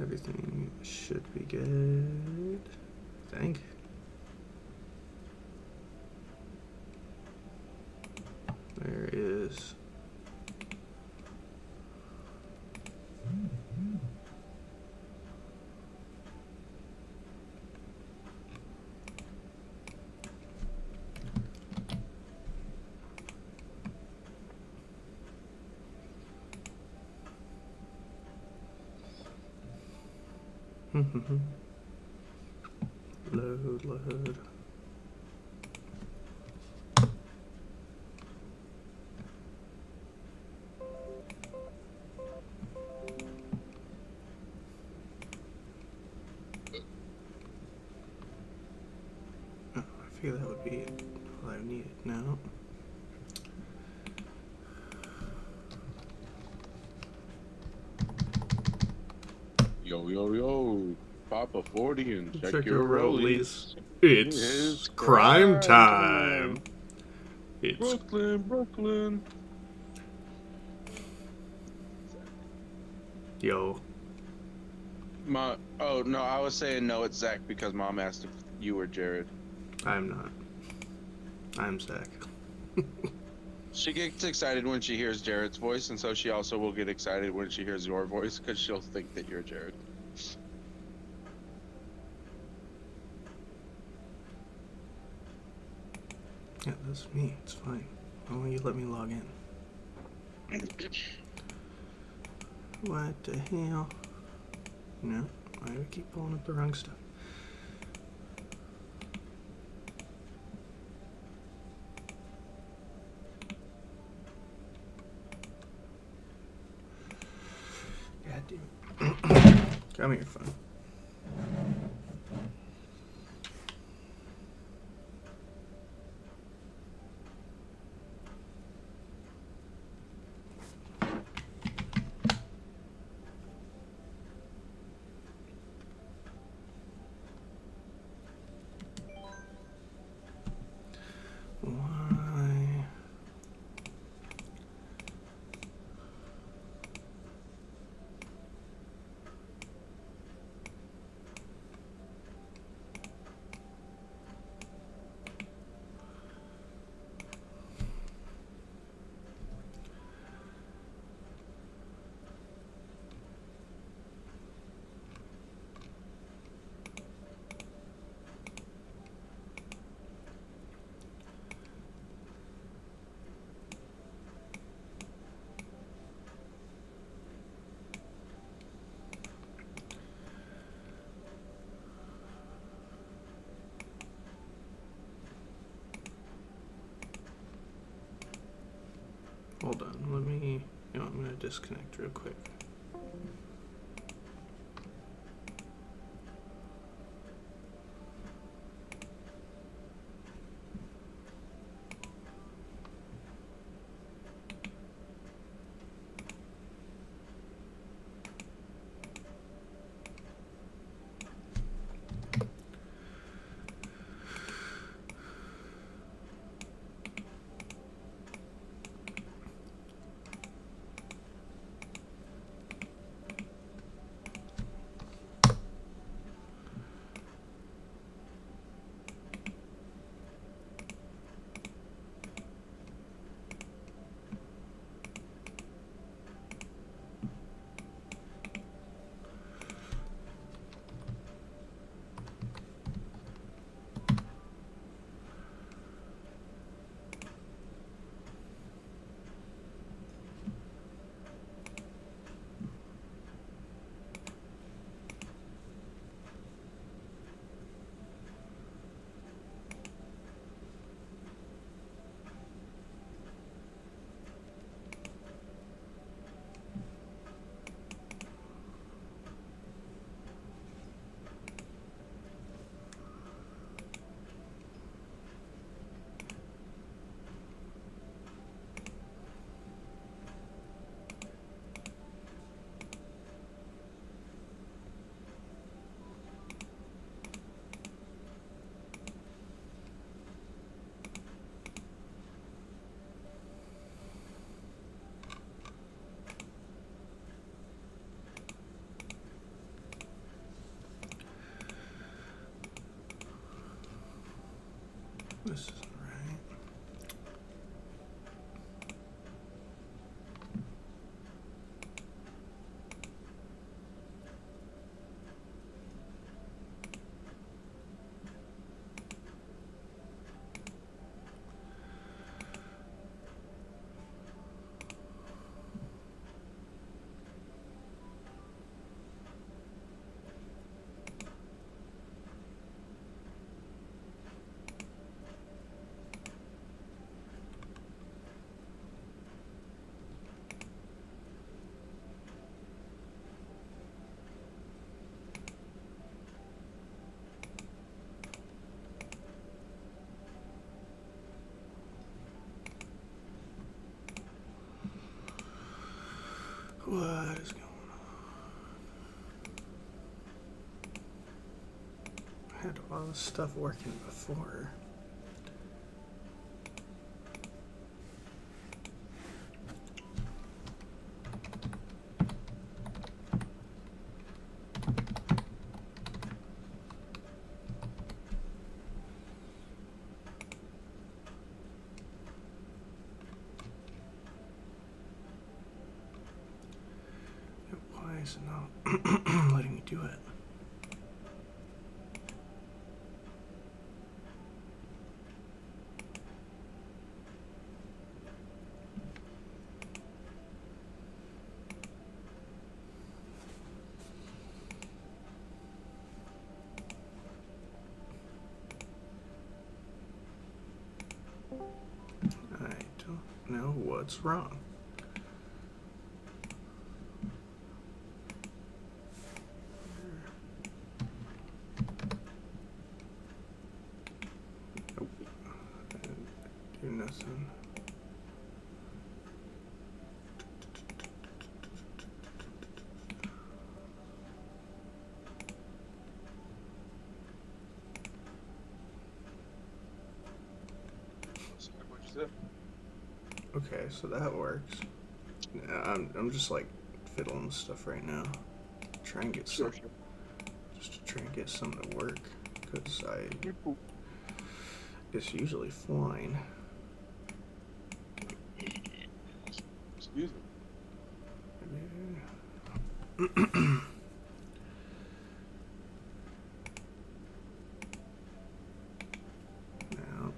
Everything should be good, I think. There is... Load. Oh, I figure that would be all I needed now. Yo. Pop a 40 and check your rollies. It's crime time. It's Brooklyn. yo. Oh, no, I was saying no, it's Zach because Mom asked if you were Jared. I'm not. I'm Zach. She gets excited when she hears Jared's voice, and so she also will get excited when she hears your voice because she'll think that you're Jared. Yeah, that's me. It's fine. Why don't you let me log in? What the hell? No, I keep pulling up the wrong stuff. God damn it. Come here, phone. Why? Hold on, let me... You know, I'm gonna disconnect real quick. This isn't right. What is going on? I had all this stuff working before. Why is it not letting me do it? I don't know what's wrong. Nope. I didn't do nothing. Okay, so that works. Yeah, I'm just like fiddling with stuff right now. Try and get some, just to try and get something to work, because it's usually fine. Excuse me. Now,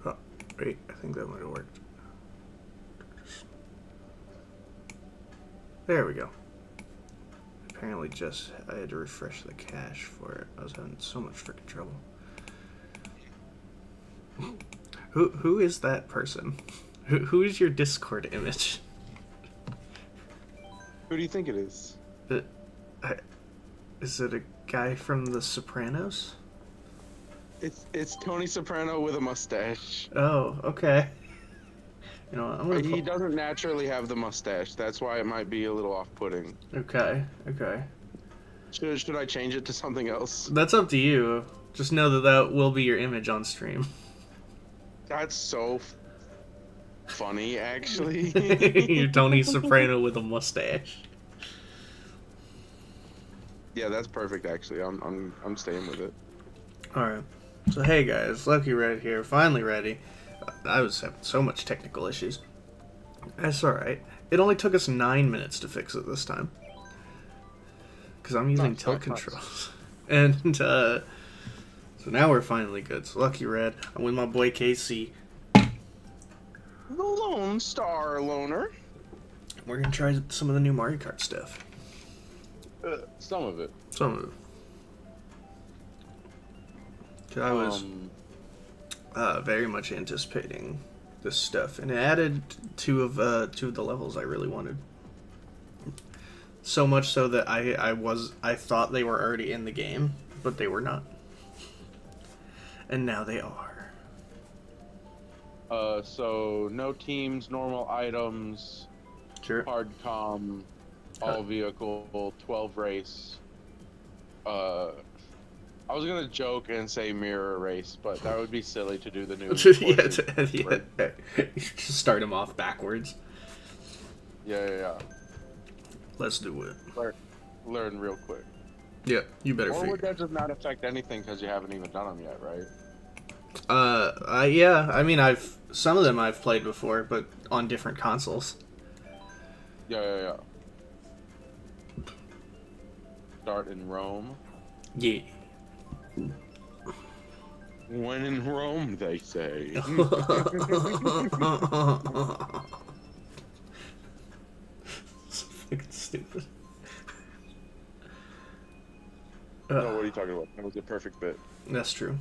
oh, wait, I think that might have worked. There we go. Apparently I had to refresh the cache for it. I was having so much freaking trouble. Who is that person? Who is your Discord image? Who do you think it is? Is it a guy from The Sopranos? It's Tony Soprano with a mustache. Oh, okay. You know what, I'm gonna He doesn't naturally have the mustache. That's why it might be a little off-putting. Okay. Should I change it to something else? That's up to you. Just know that will be your image on stream. That's so funny, actually. You're Tony Soprano with a mustache. Yeah, that's perfect. Actually, I'm staying with it. All right. So hey guys, Lucky Red here. Finally ready. I was having so much technical issues. That's all right. It only took us 9 minutes to fix it this time. Because I'm using tilt controls. And so now we're finally good. So Lucky Red. I'm with my boy KC. The Lone Star Loner. We're gonna try some of the new Mario Kart stuff. Some of it. Some of it. 'Cause I was very much anticipating this stuff, and it added two of the levels I really wanted. So much so that I thought they were already in the game, but they were not. And now they are. So no teams, normal items, Sure. hard com, all vehicle, 12 race. I was gonna joke and say mirror race, but that would be silly to do the new. Yeah. You just start them off backwards. Yeah. Let's do it. Learn real quick. Yeah, you better Or figure. would that just not affect anything because you haven't even done them yet, right? Yeah. I mean, some of them I've played before, but on different consoles. Yeah, yeah, yeah. Start in Rome. Yeah. When in Rome, they say. So fucking stupid. No, what are you talking about? That was a perfect bit. That's true.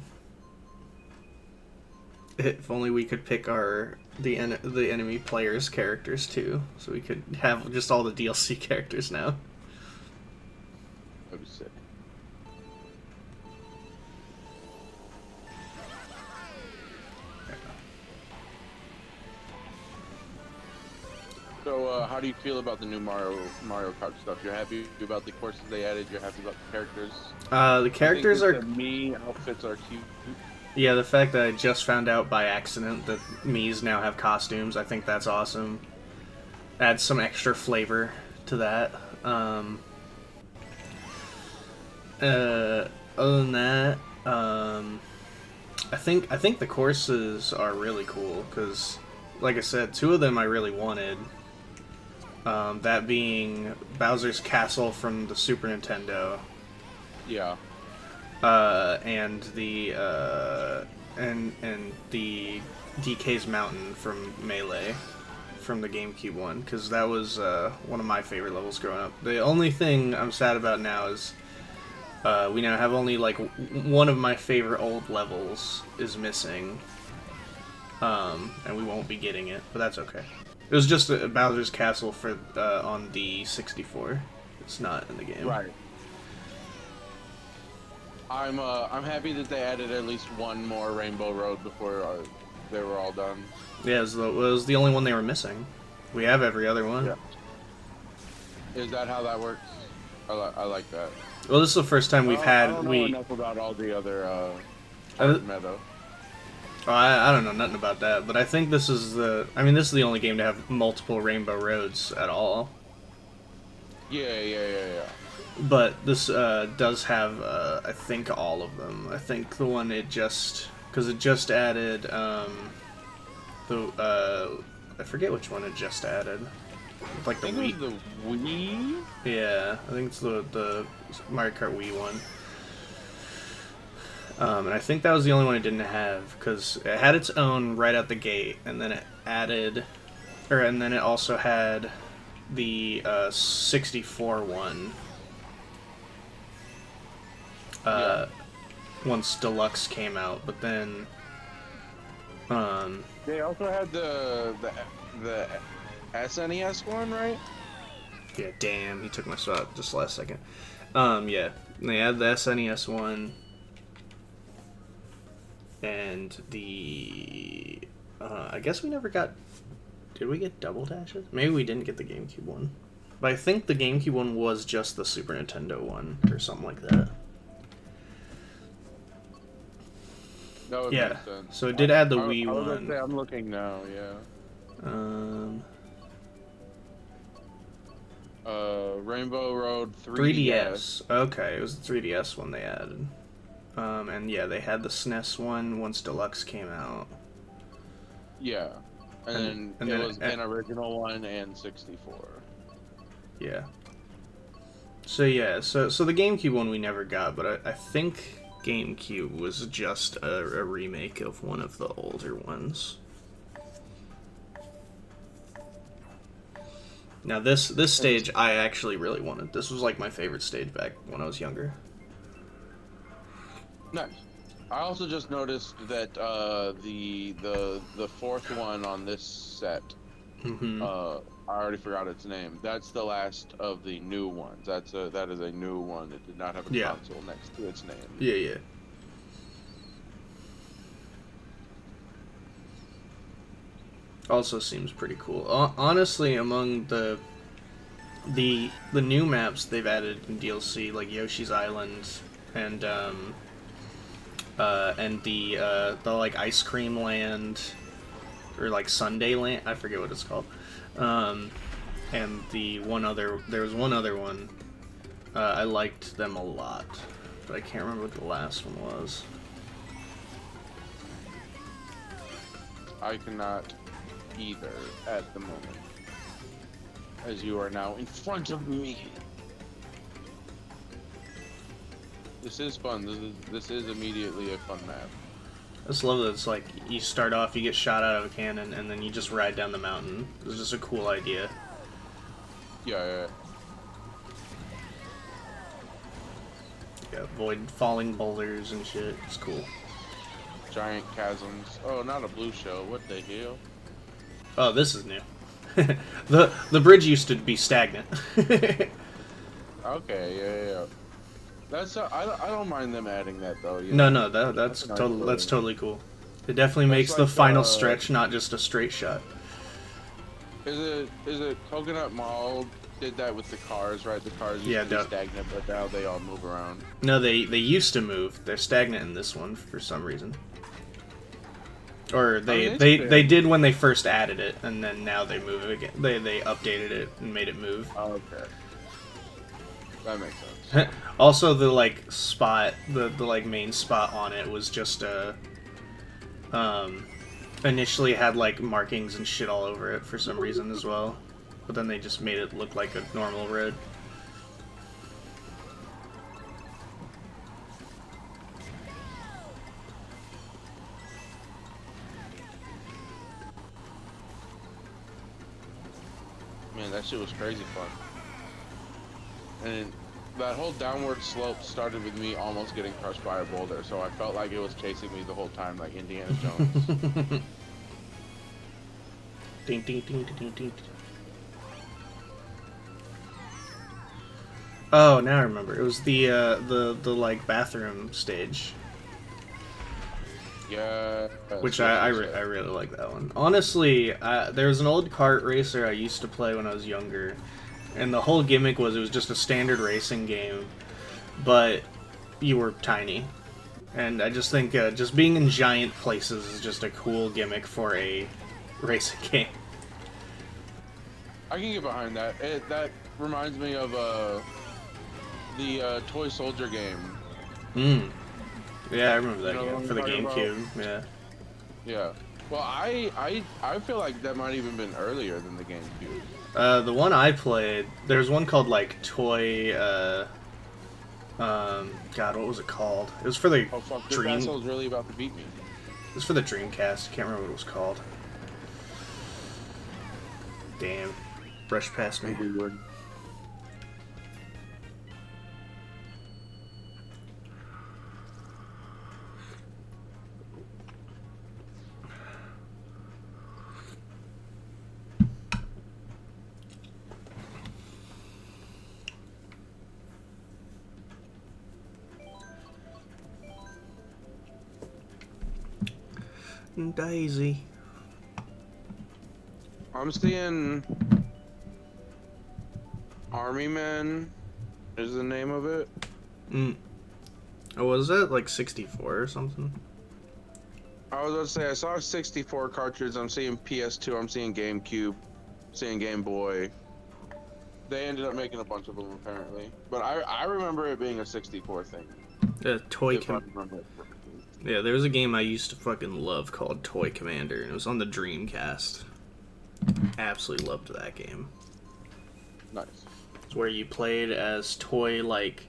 If only we could pick the enemy players' characters too, so we could have just all the DLC characters now. That was sick. So, how do you feel about the new Mario Kart stuff? You're happy about the courses they added? You're happy about the characters? The characters I think are. that the me outfits are cute. Yeah, the fact that I just found out by accident that Mii's now have costumes, I think that's awesome. Adds some extra flavor to that. Other than that, I think the courses are really cool because, like I said, two of them I really wanted. That being Bowser's Castle from the Super Nintendo. Yeah. And the DK's Mountain from Melee, from the GameCube one, because that was one of my favorite levels growing up. The only thing I'm sad about now is we now have only like one of my favorite old levels is missing, and we won't be getting it, but that's okay. It was just Bowser's Castle for on the 64. It's not in the game. Right. I'm happy that they added at least one more Rainbow Road before they were all done. Yeah, it was the only one they were missing. We have every other one. Yeah. Is that how that works? I like that. Well, this is the first time we've had I don't know enough about all the other Meadow. Oh, I don't know nothing about that, but I think this is this is the only game to have multiple Rainbow Roads at all. Yeah. But this does have, I think, all of them. I think the one because it just added, I forget which one it just added. Like the Wii. The Wii? Yeah, I think it's the Mario Kart Wii one. And I think that was the only one it didn't have, because it had its own right out the gate, and then it and then it also had the 64 one. Once Deluxe came out, but then they also had the SNES one, right? Yeah, damn, he took my spot just last second. Yeah, they had the SNES one, and the I guess we never got. Did we get Double Dashes? Maybe we didn't get the GameCube one, but I think the GameCube one was just the Super Nintendo one or something like that. That would Yeah, make sense. so it did add the I Wii was one. gonna say, I'm looking now. Yeah. Rainbow Road 3DS. Okay, it was the 3DS one they added. And yeah, they had the SNES one once Deluxe came out. Yeah. And then it was an original one and 64. Yeah. So yeah, so the GameCube one we never got, but I think GameCube was just a remake of one of the older ones. Now this stage I actually really wanted. This was like my favorite stage back when I was younger. Nice. I also just noticed that the fourth one on this set, I already forgot its name. That's the last of the new ones. That is a new one that did not have a console next to its name. Yeah. Also seems pretty cool. Honestly, among the new maps they've added in DLC, like Yoshi's Island and the like Ice Cream Land or like Sunday Land, I forget what it's called. And there was one other one. I liked them a lot, but I can't remember what the last one was. I cannot either at the moment. As you are now in front of me. This is fun. This is immediately a fun map. I just love that it's like you start off, you get shot out of a cannon, and then you just ride down the mountain. It's just a cool idea. Yeah. Yeah, avoid falling boulders and shit. It's cool. Giant chasms. Oh, not a blue shell. What the hell? Oh, this is new. the bridge used to be stagnant. Okay, yeah. That's I don't mind them adding that though. No, that's totally cool. It definitely makes like, the final stretch not just a straight shot. Is it Coconut Mall did that with the cars, right? The cars used to be stagnant, but now they all move around. No, they used to move. They're stagnant in this one for some reason. Or they did when they first added it, and then now they move it again. They updated it and made it move. Oh, okay. That makes sense. Also, the like spot, the like main spot on it was just initially had like markings and shit all over it for some reason as well, but then they just made it look like a normal road. Man, that shit was crazy fun. And that whole downward slope started with me almost getting crushed by a boulder, so I felt like it was chasing me the whole time, like Indiana Jones. Ding, ding, ding, ding, ding. Oh, now I remember. It was the like bathroom stage. Yeah. Which I really like that one. Honestly, there was an old kart racer I used to play when I was younger, and the whole gimmick was it was just a standard racing game, but you were tiny. And I just think just being in giant places is just a cool gimmick for a racing game. I can get behind that. That reminds me of the Toy Soldier game. Yeah, I remember that game for the GameCube. Yeah. Yeah. Well, I feel like that might even been earlier than the GameCube. The one I played, there's one called like Toy. God, what was it called? It was for the Oh fuck! This Dream. asshole's really about to beat me. It was for the Dreamcast. Can't remember what it was called. Damn, brushed past me. Daisy. I'm seeing Army Men is the name of it. Oh, was that like 64 or something? I was about to say I saw a 64 cartridge. I'm seeing PS2. I'm seeing GameCube. Seeing Game Boy. They ended up making a bunch of them apparently, but I remember it being a 64 thing. Yeah, there was a game I used to fucking love called Toy Commander, and it was on the Dreamcast. Absolutely loved that game. Nice. It's where you played as toy, like,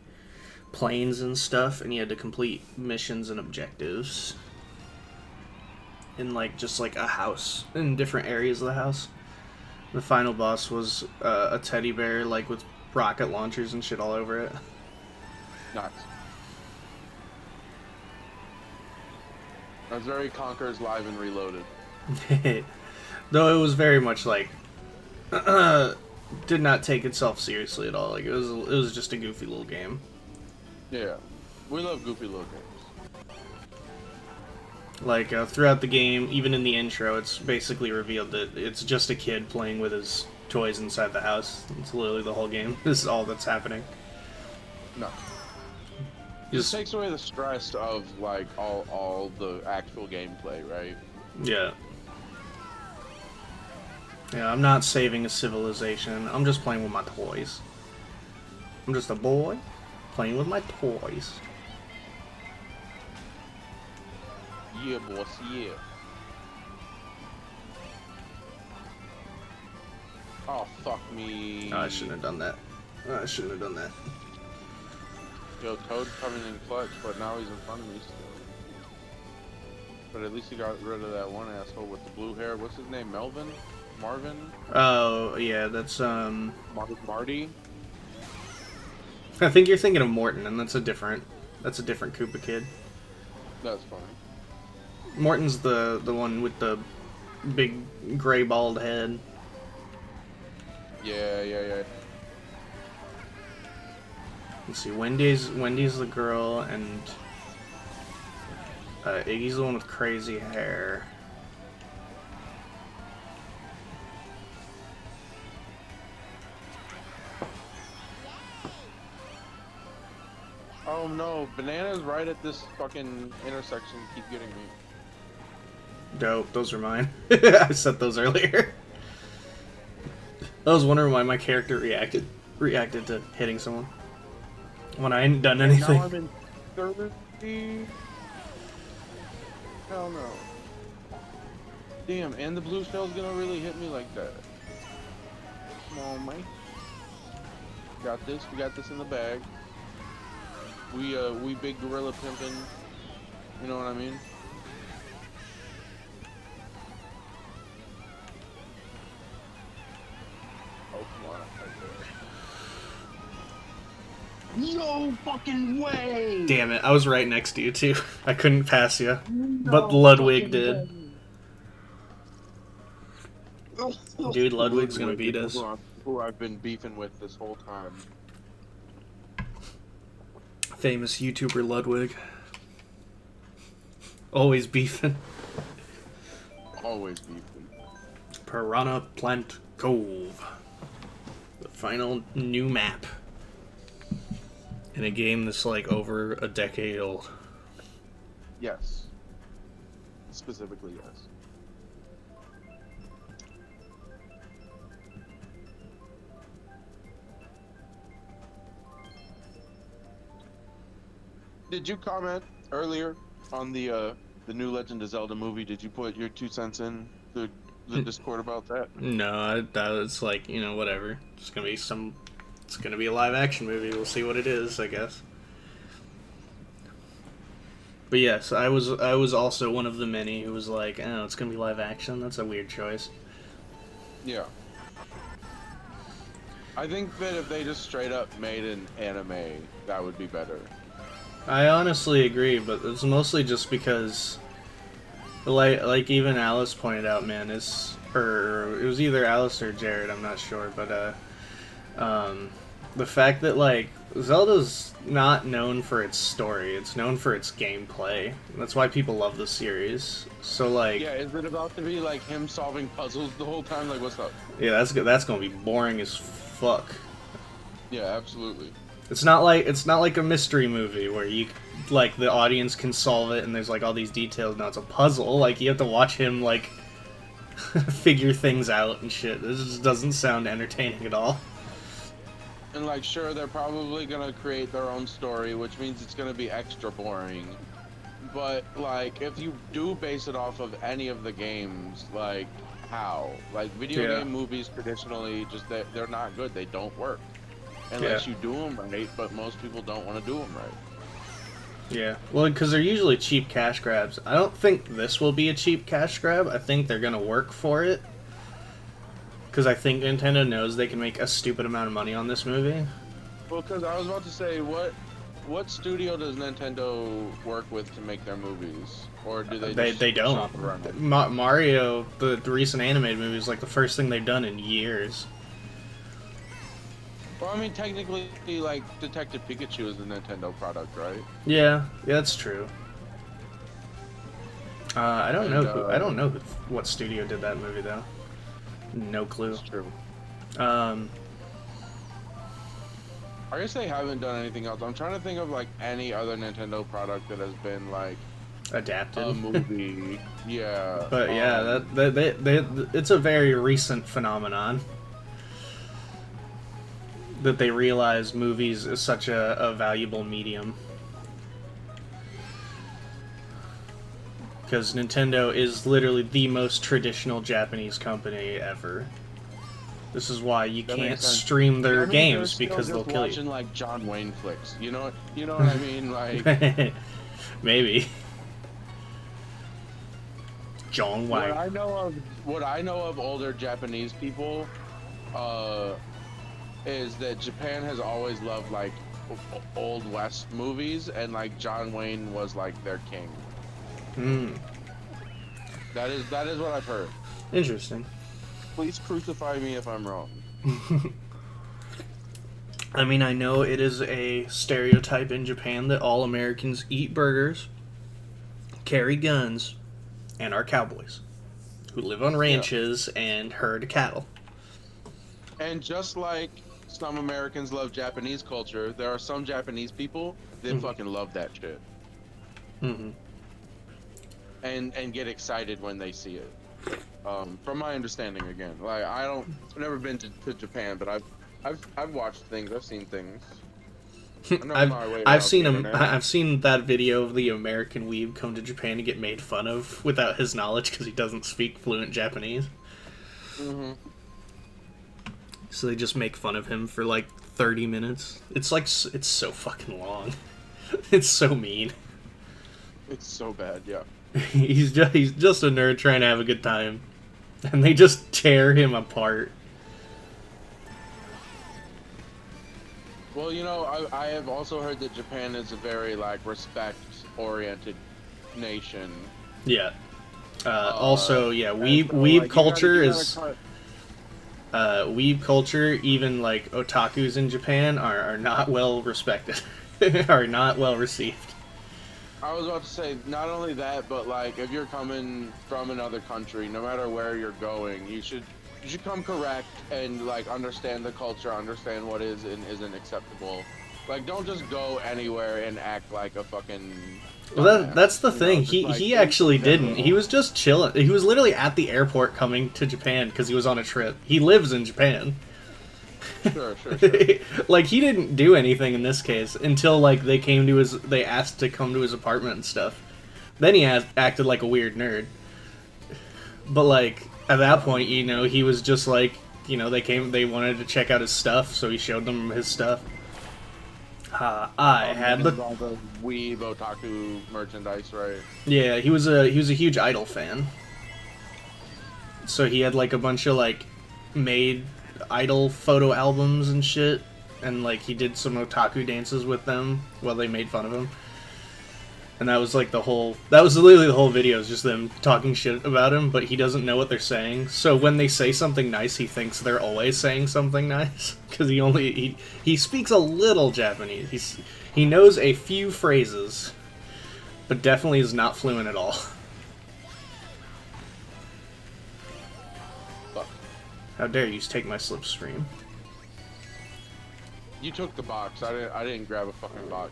planes and stuff, and you had to complete missions and objectives. In, like, just, like, a house. In different areas of the house. The final boss was a teddy bear, like, with rocket launchers and shit all over it. Nice. That's very Conker's Live and Reloaded. Though it was very much like did not take itself seriously at all. Like it was just a goofy little game. Yeah, we love goofy little games. Like throughout the game, even in the intro, it's basically revealed that it's just a kid playing with his toys inside the house. It's literally the whole game. This is all that's happening. No. It just takes away the stress of like all the actual gameplay, right? Yeah. Yeah, I'm not saving a civilization. I'm just playing with my toys. I'm just a boy playing with my toys. Yeah, boss, yeah. Oh, fuck me. Oh, I shouldn't have done that. Oh, I shouldn't have done that. Yo, Toad coming in clutch, but now he's in front of me still. But at least he got rid of that one asshole with the blue hair. What's his name? Melvin? Marvin? Oh, yeah, that's, Marty? I think you're thinking of Morton, and that's a different Koopa kid. That's funny. Morton's the one with the big gray bald head. Yeah. Let's see, Wendy's the girl, and Iggy's the one with crazy hair. Oh no, Banana's right at this fucking intersection keep getting me. Dope, those are mine. I said those earlier. I was wondering why my character reacted to hitting someone when I hadn't done anything. Now I'm in 30. Hell no. Damn, and the blue shell's gonna really hit me like that. Come on, man. Got this. We got this in the bag. We big gorilla pimping. You know what I mean? Oh, come on. No fucking way! Damn it, I was right next to you too. I couldn't pass you, No but Ludwig did. Way. Dude, Ludwig's gonna beat us. Who I've been beefing with this whole time. Famous YouTuber Ludwig. Always beefing. Always beefing. Piranha Plant Cove. The final new map. In a game that's like over a decade old. Yes. Specifically, yes. Did you comment earlier on the new Legend of Zelda movie? Did you put your 2 cents in the Discord about that? No, it's like, you know, whatever. It's gonna be a live action movie. We'll see what it is, I guess. But yes, I was also one of the many who was like, oh, it's gonna be live action. That's a weird choice. Yeah. I think that if they just straight up made an anime, that would be better. I honestly agree, but it's mostly just because, like even Alice pointed out, man, it was either Alice or Jared, I'm not sure, but the fact that like Zelda's not known for its story, it's known for its gameplay. That's why people love the series. So like, yeah, is it about to be like him solving puzzles the whole time? Like, what's up? Yeah, that's gonna be boring as fuck. Yeah, absolutely. It's not like a mystery movie where you like the audience can solve it and there's like all these details. No, it's a puzzle. Like you have to watch him like figure things out and shit. This just doesn't sound entertaining at all. And like, sure, they're probably gonna create their own story, which means it's gonna be extra boring. But like, if you do base it off of any of the games, like how? Like video game movies traditionally just they're not good. They don't work. Unless you do them right, but most people don't want to do them right. Yeah, well, because they're usually cheap cash grabs. I don't think this will be a cheap cash grab. I think they're going to work for it. Because I think Nintendo knows they can make a stupid amount of money on this movie. Well, because I was about to say, what studio does Nintendo work with to make their movies? Or do they just they don't. shop around it? Mario, the recent animated movie, is like the first thing they've done in years. Well, I mean, technically, like, Detective Pikachu is a Nintendo product, right? Yeah, that's true. I don't know what studio did that movie though. No clue. That's true. I guess they haven't done anything else. I'm trying to think of like any other Nintendo product that has been like adapted a movie. Yeah. But yeah, it's a very recent phenomenon that they realize movies is such a valuable medium. Because Nintendo is literally the most traditional Japanese company ever. This is why you That can't makes sense. stream their They're games still because they'll just kill watching you. like John Wayne flicks. You know what I mean? Like Maybe. John what Wayne. I know of older Japanese people, is that Japan has always loved like old West movies, and like John Wayne was like their king. Hmm. That is what I've heard. Interesting. Please crucify me if I'm wrong. I mean, I know it is a stereotype in Japan that all Americans eat burgers, carry guns, and are cowboys who live on ranches and herd cattle. And just like some Americans love Japanese culture, there are some Japanese people that fucking love that shit. Mm-hmm. And get excited when they see it. From my understanding, again, like I've never been to Japan, but I've watched things, I've seen things. I've seen him. I've seen that video of the American weeb come to Japan to get made fun of without his knowledge because he doesn't speak fluent Japanese. Mm-hmm. So they just make fun of him for like 30 minutes. It's like it's so fucking long. It's so mean. It's so bad, yeah. He's just a nerd trying to have a good time, and they just tear him apart. Well, I have also heard that Japan is a very like respect-oriented nation. Yeah. Also, yeah, weeb so, weeb like, culture you gotta is weeb culture. Even like otakus in Japan are not well respected, are not well received. I was about to say, not only that, but like if you're coming from another country, no matter where you're going, you should come correct and like understand the culture, understand what is and isn't acceptable. Like, don't just go anywhere and act like a fucking. Well, that's the thing. Like, He actually didn't. He was just chilling. He was literally at the airport coming to Japan because he was on a trip. He lives in Japan. Sure. Like, he didn't do anything in this case until like they asked to come to his apartment and stuff. Then he acted like a weird nerd. But like at that point, he was just like, they wanted to check out his stuff, so he showed them his stuff. I had the weeb otaku merchandise, right? Yeah, he was a huge Idol fan. So he had like a bunch of like made Idol photo albums and shit, and like he did some otaku dances with them while they made fun of him. And that was like literally the whole video is just them talking shit about him, but he doesn't know what they're saying. So when they say something nice, he thinks they're always saying something nice because he speaks a little Japanese. He knows a few phrases, but definitely is not fluent at all. Fuck. How dare you take my slipstream? You took the box. I didn't grab a fucking box.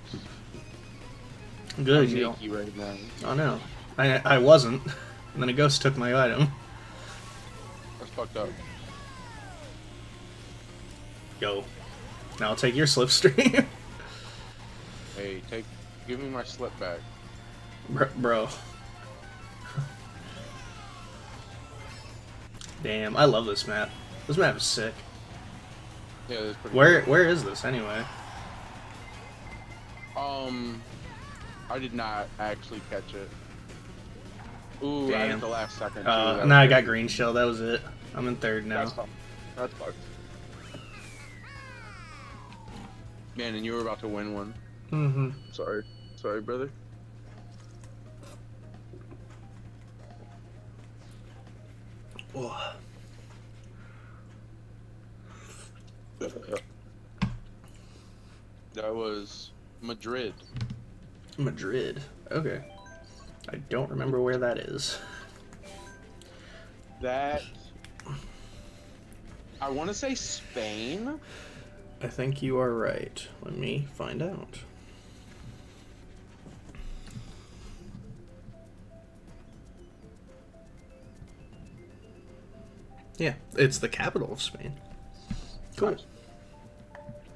Good, I'm you. naked right now. Oh no, I wasn't. And then a ghost took my item. That's fucked up. Yo, now I'll take your slipstream. Hey, give me my slip back. Bro. Damn, I love this map. This map is sick. Yeah, that's pretty. Where is this anyway? I did not actually catch it. Ooh, Damn. right at the last second. Now I got green shell. That was it. I'm in third now. That's fucked. Man, and you were about to win one. Mm-hmm. Sorry, brother. Oh. That was Madrid. Madrid. Okay. I don't remember where that is. That. I want to say Spain. I think you are right. Let me find out. Yeah, it's the capital of Spain. Cool. Nice.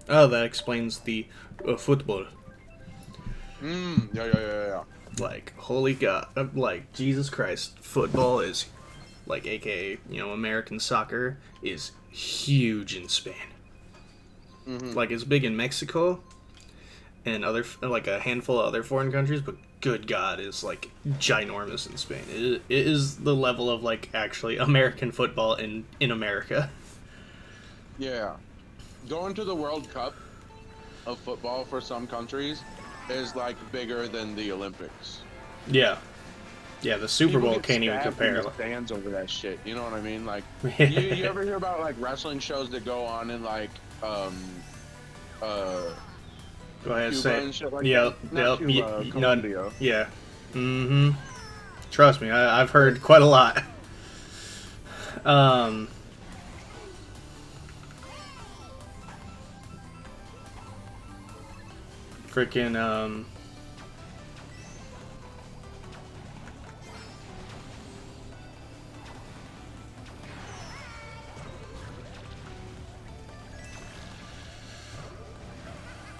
Oh, that explains the football. Yeah. Like, holy God. Like, Jesus Christ. Football is like aka American soccer, is huge in Spain. Like it's big in Mexico and other like a handful of other foreign countries, but good God, is like ginormous in Spain. It is the level of like actually American football in America. Yeah. Going to the World Cup of football for some countries is like bigger than the Olympics. Yeah. Yeah, the Super People Bowl get can't even stabbed compare. in the stands over that shit. You know what I mean? Like, Yeah. you ever hear about like wrestling shows that go on in like Go ahead, Cuba say. and shit like Yep. that? Not Yep. Cuba, Colombia. Yeah. Mm-hmm. Trust me, I've heard quite a lot. Um. Freaking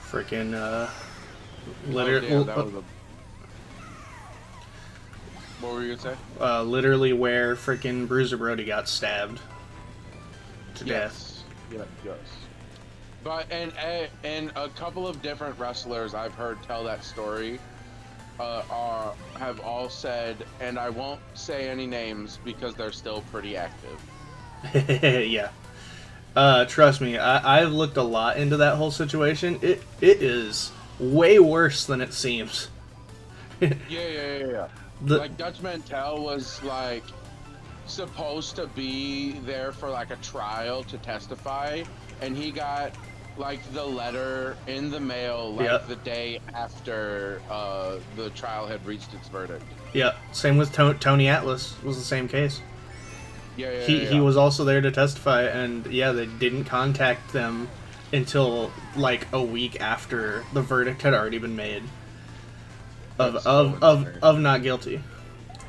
freaking literally, Oh, damn, that was a... What were you gonna say? literally where freaking Bruiser Brody got stabbed to death. Yes. But and a couple of different wrestlers I've heard tell that story have all said, and I won't say any names because they're still pretty active. Yeah. Trust me, I've looked a lot into that whole situation. It is way worse than it seems. Yeah. Like Dutch Mantel was like supposed to be there for like a trial to testify, and he got like the letter in the mail like the day after the trial had reached its verdict. Yeah, same with Tony Atlas was the same case. He was also there to testify, and they didn't contact them until like a week after the verdict had already been made of not guilty.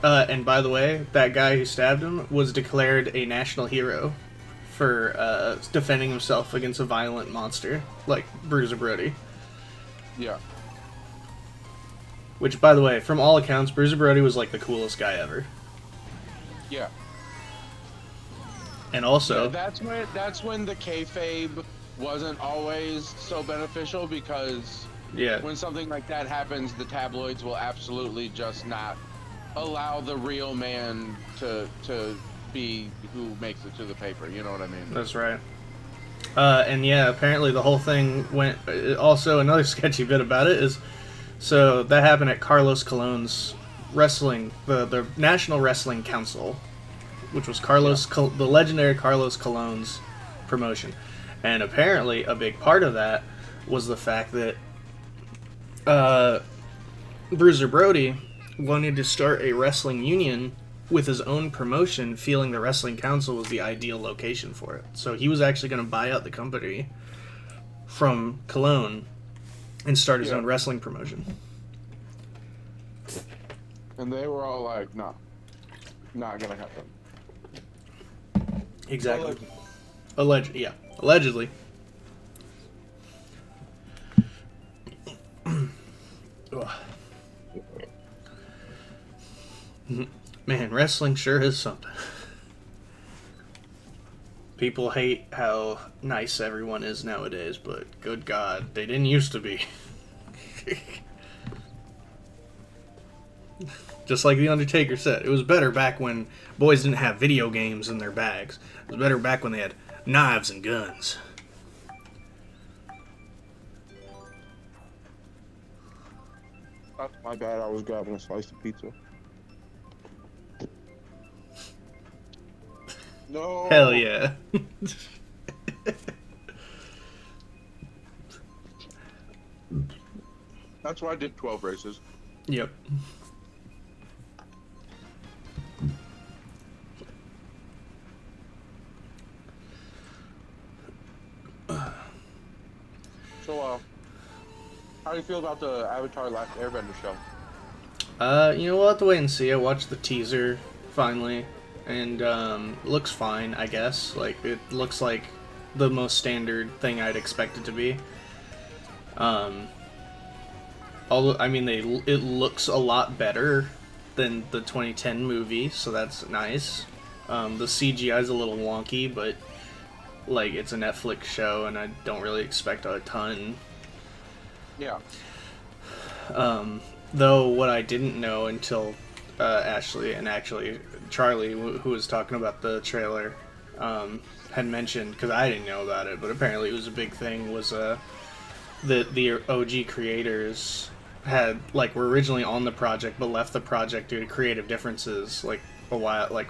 And by the way, that guy who stabbed him was declared a national hero for defending himself against a violent monster like Bruiser Brody. Yeah. Which, by the way, from all accounts, Bruiser Brody was like the coolest guy ever. Yeah. And also, that's when the kayfabe wasn't always so beneficial, because when something like that happens, the tabloids will absolutely just not allow the real man to be who makes it to the paper. You know what I mean? That's right. And apparently the whole thing went. Also, another sketchy bit about it is, so that happened at Carlos Colon's wrestling, the National Wrestling Council, which was the legendary Carlos Colon's promotion. And apparently a big part of that was the fact that Bruiser Brody wanted to start a wrestling union with his own promotion, feeling the Wrestling Council was the ideal location for it. So he was actually going to buy out the company from Cologne and start his own wrestling promotion. And they were all like, "No, not gonna happen." Exactly. Allegedly. Man, wrestling sure is something. People hate how nice everyone is nowadays, but good God, they didn't used to be. Just like The Undertaker said, it was better back when boys didn't have video games in their bags. It was better back when they had knives and guns. My bad, I was grabbing a slice of pizza. No. Hell yeah. That's why I did 12 races. Yep. So, how do you feel about the Avatar Last Airbender show? We'll have to wait and see. I watched the teaser, finally, and, looks fine, I guess. Like, it looks like the most standard thing I'd expect it to be. Although, I mean, it looks a lot better than the 2010 movie, so that's nice. The CGI is a little wonky, but like it's a Netflix show, and I don't really expect a ton. Yeah. Though what I didn't know until Ashley and actually Charlie, who was talking about the trailer, had mentioned, because I didn't know about it, but apparently it was a big thing, was the OG creators were originally on the project but left the project due to creative differences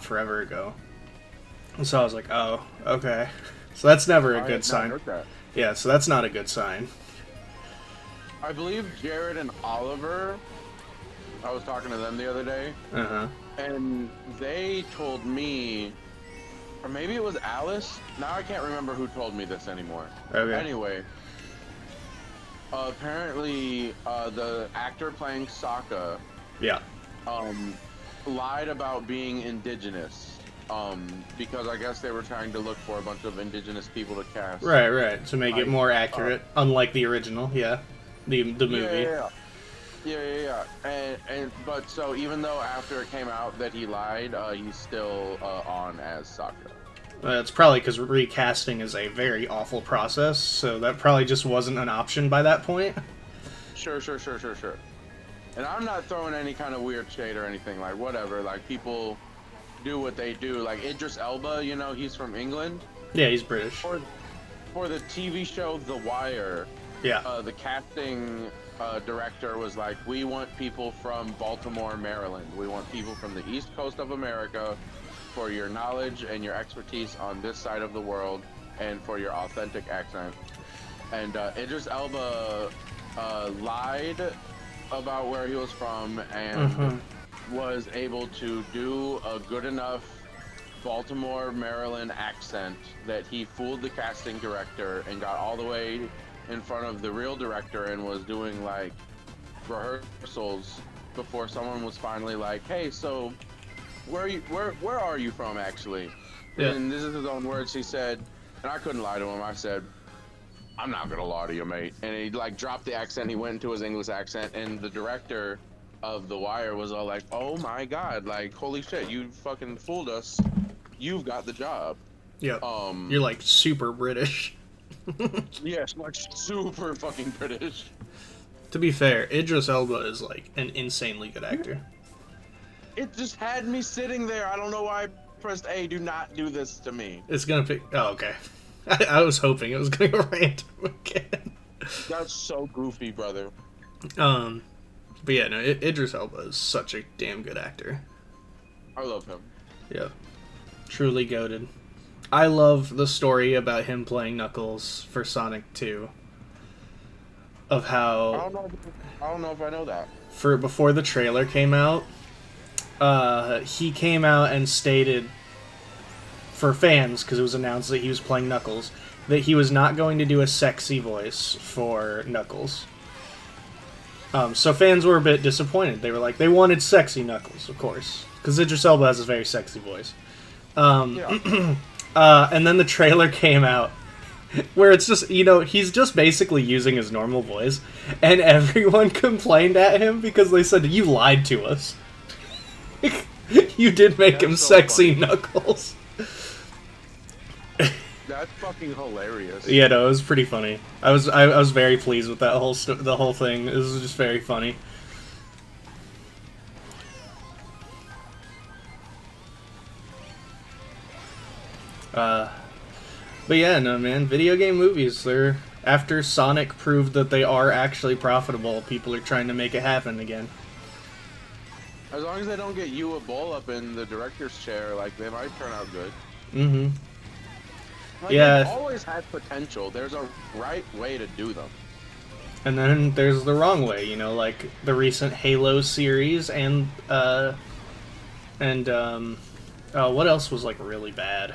forever ago. And so I was like, oh, okay. So that's never a good sign. Yeah, so that's not a good sign. I believe Jared and Oliver, I was talking to them the other day, and they told me, or maybe it was Alice, now I can't remember who told me this anymore. Okay. Anyway, apparently the actor playing Sokka lied about being indigenous, because I guess they were trying to look for a bunch of indigenous people to cast. Right, to make it more accurate, unlike the original, the movie. Yeah. But so even though after it came out that he lied, he's still on as Sokka. It's probably because recasting is a very awful process, so that probably just wasn't an option by that point. Sure. And I'm not throwing any kind of weird shade or anything, like whatever, like people do what they do. Like Idris Elba, you know, he's from England. Yeah, he's British. For the TV show The Wire, the casting director was like, we want people from Baltimore, Maryland. We want people from the East Coast of America for your knowledge and your expertise on this side of the world and for your authentic accent. And Idris Elba lied about where he was from and was able to do a good enough Baltimore, Maryland accent that he fooled the casting director and got all the way in front of the real director and was doing like rehearsals before someone was finally like, hey, so where are you from actually? Yeah. And this is his own words. He said, and I couldn't lie to him, I said, I'm not gonna lie to you, mate. And he like dropped the accent, he went into his English accent, and the director of The Wire was all like, oh my god, like holy shit, you fucking fooled us. You've got the job. Yeah. You're like super British. Yes, like super fucking British. To be fair, Idris Elba is like an insanely good actor. It just had me sitting there. I don't know why I pressed A. Do not do this to me. It's gonna pick. Oh, okay. I was hoping it was gonna go random again. That's so goofy, brother. But yeah, no, Idris Elba is such a damn good actor. I love him. Yeah, truly goated. I love the story about him playing Knuckles for Sonic 2. Of how I don't know if I know that. Before the trailer came out, he came out and stated for fans, because it was announced that he was playing Knuckles, that he was not going to do a sexy voice for Knuckles. So fans were a bit disappointed. They were like, they wanted sexy Knuckles, of course, because Idris Elba has a very sexy voice. And then the trailer came out, where it's just, you know, he's just basically using his normal voice, and everyone complained at him because they said, you lied to us. You did make him so sexy funny. Knuckles. That's fucking hilarious. Yeah, no, it was pretty funny. I was very pleased with that the whole thing. It was just very funny. But yeah, no, man, video game movies, they're, after Sonic proved that they are actually profitable, people are trying to make it happen again. As long as they don't get you a bowl up in the director's chair, like, they might turn out good. Mm-hmm. Like, yeah. They've always had potential. There's a right way to do them. And then there's the wrong way, you know, like the recent Halo series and what else was, like, really bad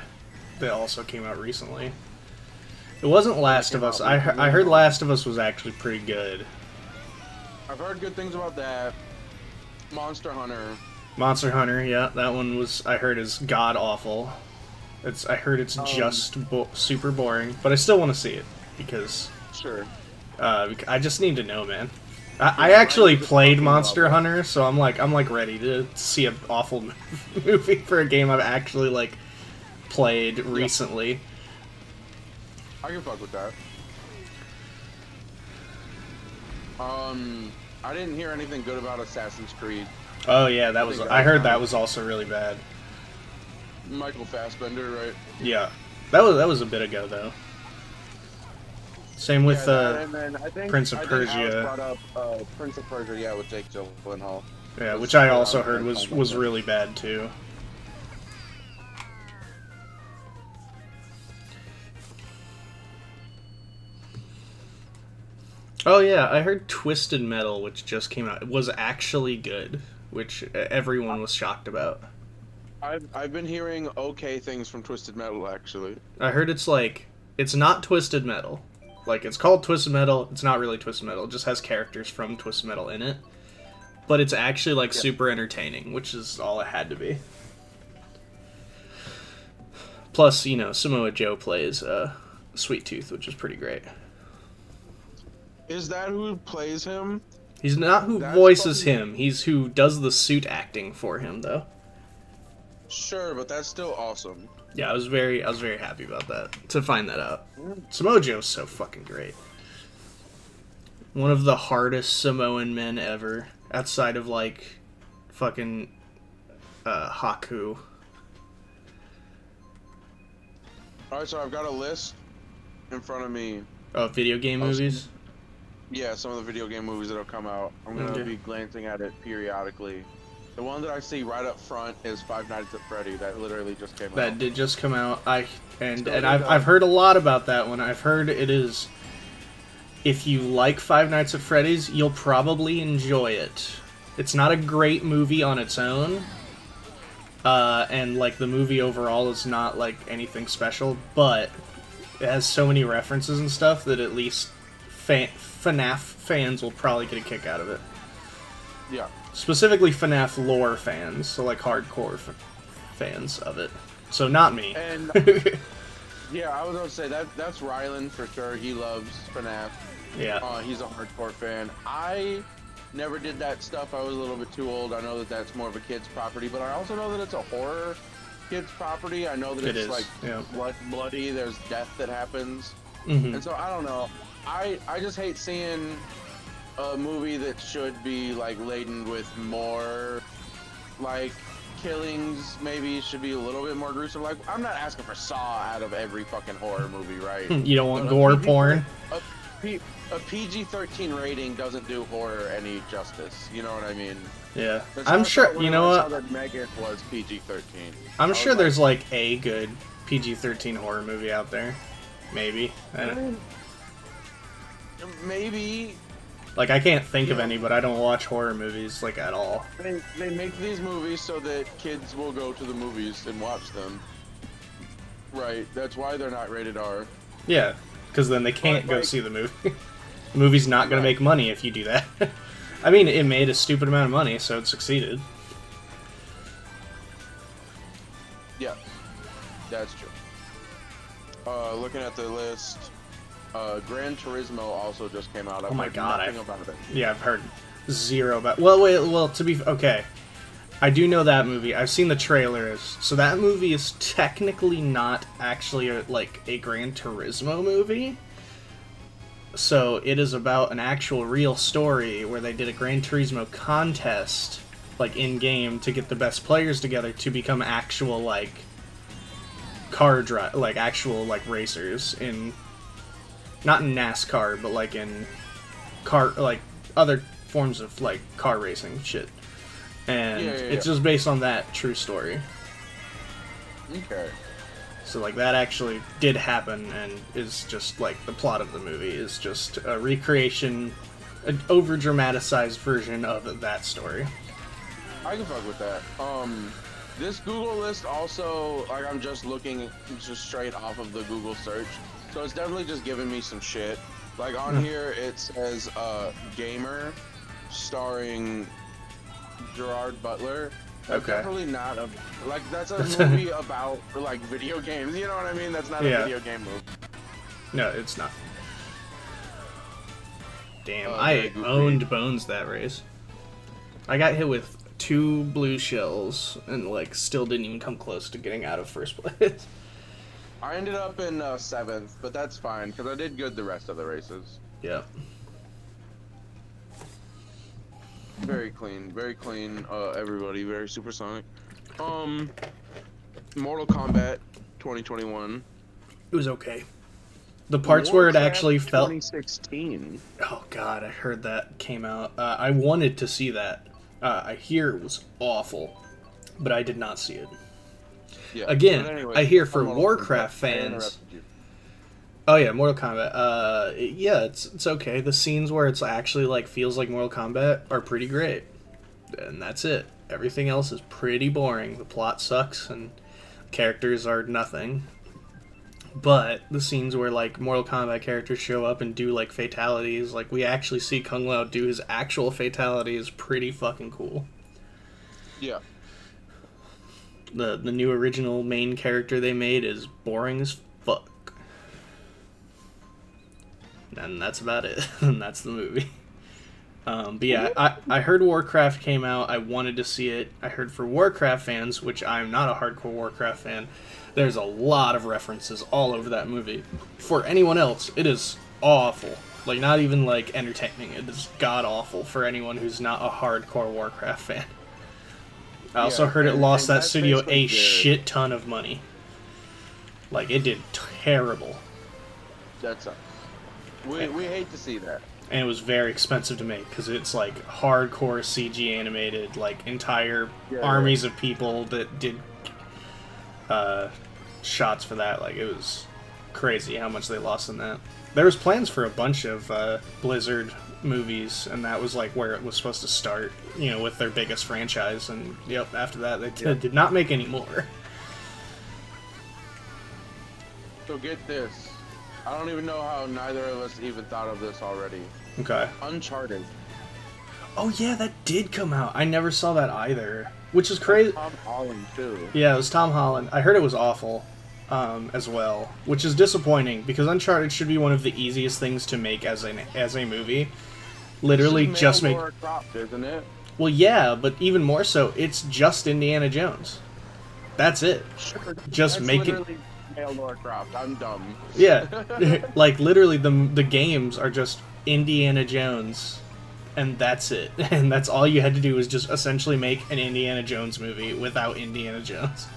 that also came out recently? It wasn't Last of Us. I heard Last of Us was actually pretty good. I've heard good things about that. Monster Hunter, yeah, that one was, I heard, is god-awful. I heard it's just super boring, but I still want to see it, because... Sure. I just need to know, man. I actually played Monster Hunter, so I'm like ready to see an awful movie for a game I've actually like played recently. I can fuck with that. I didn't hear anything good about Assassin's Creed. Oh yeah, that was. I heard that was also really bad. Michael Fassbender, right? Yeah, that was a bit ago though. Same with and then I think, Prince of Alex Persia. brought up Prince of Persia, yeah, with Jake Gyllenhaal. Yeah, which I also heard was really bad too. Oh yeah, I heard Twisted Metal, which just came out, was actually good, which everyone was shocked about. I've been hearing okay things from Twisted Metal, actually. I heard it's not Twisted Metal. Like, it's called Twisted Metal, it's not really Twisted Metal, it just has characters from Twisted Metal in it. But it's actually, like, super entertaining, which is all it had to be. Plus, you know, Samoa Joe plays Sweet Tooth, which is pretty great. Is that who plays him? He's not who voices him, he's who does the suit acting for him, though. Sure, but that's still awesome. Yeah, I was very happy about that, to find that out. Samoa Joe's so fucking great. One of the hardest Samoan men ever, outside of, like, fucking Haku. Alright, so I've got a list in front of me. Oh, video game movies? Yeah, some of the video game movies that'll come out. I'm gonna be glancing at it periodically. The one that I see right up front is Five Nights at Freddy. That literally just came out. That did just come out. I've heard a lot about that one. I've heard it is, if you like Five Nights at Freddy's, you'll probably enjoy it. It's not a great movie on its own, and like the movie overall is not like anything special, but it has so many references and stuff that at least FNAF fans will probably get a kick out of it. Yeah. Specifically FNAF lore fans, so like hardcore fans of it. So not me. And yeah, I was gonna say that's Rylan for sure. He loves FNAF. Yeah. He's a hardcore fan. I never did that stuff. I was a little bit too old. I know that that's more of a kid's property, but I also know that it's a horror kid's property. I know that it's like bloody. There's death that happens, and so I don't know. I just hate seeing a movie that should be like laden with more like killings. Maybe should be a little bit more gruesome. Like, I'm not asking for Saw out of every fucking horror movie, right? You don't want gore porn? A PG-13 rating doesn't do horror any justice. You know what I mean? Yeah. I'm sure, you know what? That Megan was PG-13. I'm sure there's like a good PG-13 horror movie out there. Maybe. Maybe. Like, I can't think of any, but I don't watch horror movies, like, at all. They make these movies so that kids will go to the movies and watch them. Right, that's why they're not rated R. Yeah, because then they can't go see the movie. The movie's not going to make money if you do that. I mean, it made a stupid amount of money, so it succeeded. Yeah, that's true. Looking at the list... Gran Turismo also just came out. Oh my god, about it. Yeah, I've heard zero about. Well, to be okay, I do know that movie. I've seen the trailers, so that movie is technically not actually like a Gran Turismo movie. So it is about an actual real story where they did a Gran Turismo contest, like in game, to get the best players together to become actual like actual like racers in. Not in NASCAR, but like in like other forms of like car racing shit. And it's just based on that true story. Okay. So like that actually did happen, and is just like the plot of the movie is just a recreation, an over dramatized version of that story. I can fuck with that. This Google list also, like, I'm just looking just straight off of the Google search. So it's definitely just giving me some shit. Like, on here, it says, Gamer, starring Gerard Butler. That's definitely not a... Like, that's a movie about, like, video games. You know what I mean? That's not a video game movie. No, it's not. Damn, Very I goofy. owned Bones that race. I got hit with 2 blue shells and like still didn't even come close to getting out of first place. I ended up in 7th, but that's fine because I did good the rest of the races. Yeah. Very clean, everybody, very supersonic. Mortal Kombat 2021. It was okay. The parts where it actually felt... 2016. Oh god, I heard that came out. I wanted to see that. I hear it was awful, but I did not see it. Yeah. Again, anyway, I hear for Warcraft fans... Oh yeah, Mortal Kombat. Yeah, it's okay. The scenes where it's actually like feels like Mortal Kombat are pretty great. And that's it. Everything else is pretty boring. The plot sucks and characters are nothing. But the scenes where like Mortal Kombat characters show up and do like fatalities, like we actually see Kung Lao do his actual fatality, is pretty fucking cool. Yeah. The new original main character they made is boring as fuck. And that's about it. And that's the movie. But yeah, I heard Warcraft came out. I wanted to see it. I heard for Warcraft fans, which I'm not a hardcore Warcraft fan, there's a lot of references all over that movie. For anyone else, it is awful. Like, not even, like, entertaining. It is god-awful for anyone who's not a hardcore Warcraft fan. I also heard it lost that studio a shit ton of money. Like, it did terrible. That sucks. We hate to see that. And it was very expensive to make, because it's, like, hardcore CG animated, like, entire armies of people that did shots for that. Like, it was crazy how much they lost in that. There was plans for a bunch of Blizzard movies, and that was, like, where it was supposed to start, you know, with their biggest franchise, and, yep, after that, they did not make any more. So get this. I don't even know how neither of us even thought of this already. Okay. Uncharted. Oh, yeah, that did come out. I never saw that either. Which is crazy. Tom Holland, too. Yeah, it was Tom Holland. I heard it was awful as well, which is disappointing, because Uncharted should be one of the easiest things to make as a movie. Literally just make... Laura Croft, isn't it? Well, yeah, but even more so, it's just Indiana Jones. That's it. Sure. Just make it... Male Laura Croft. I'm dumb. Yeah. Like, literally, the games are just Indiana Jones, and that's it. And that's all you had to do was just essentially make an Indiana Jones movie without Indiana Jones.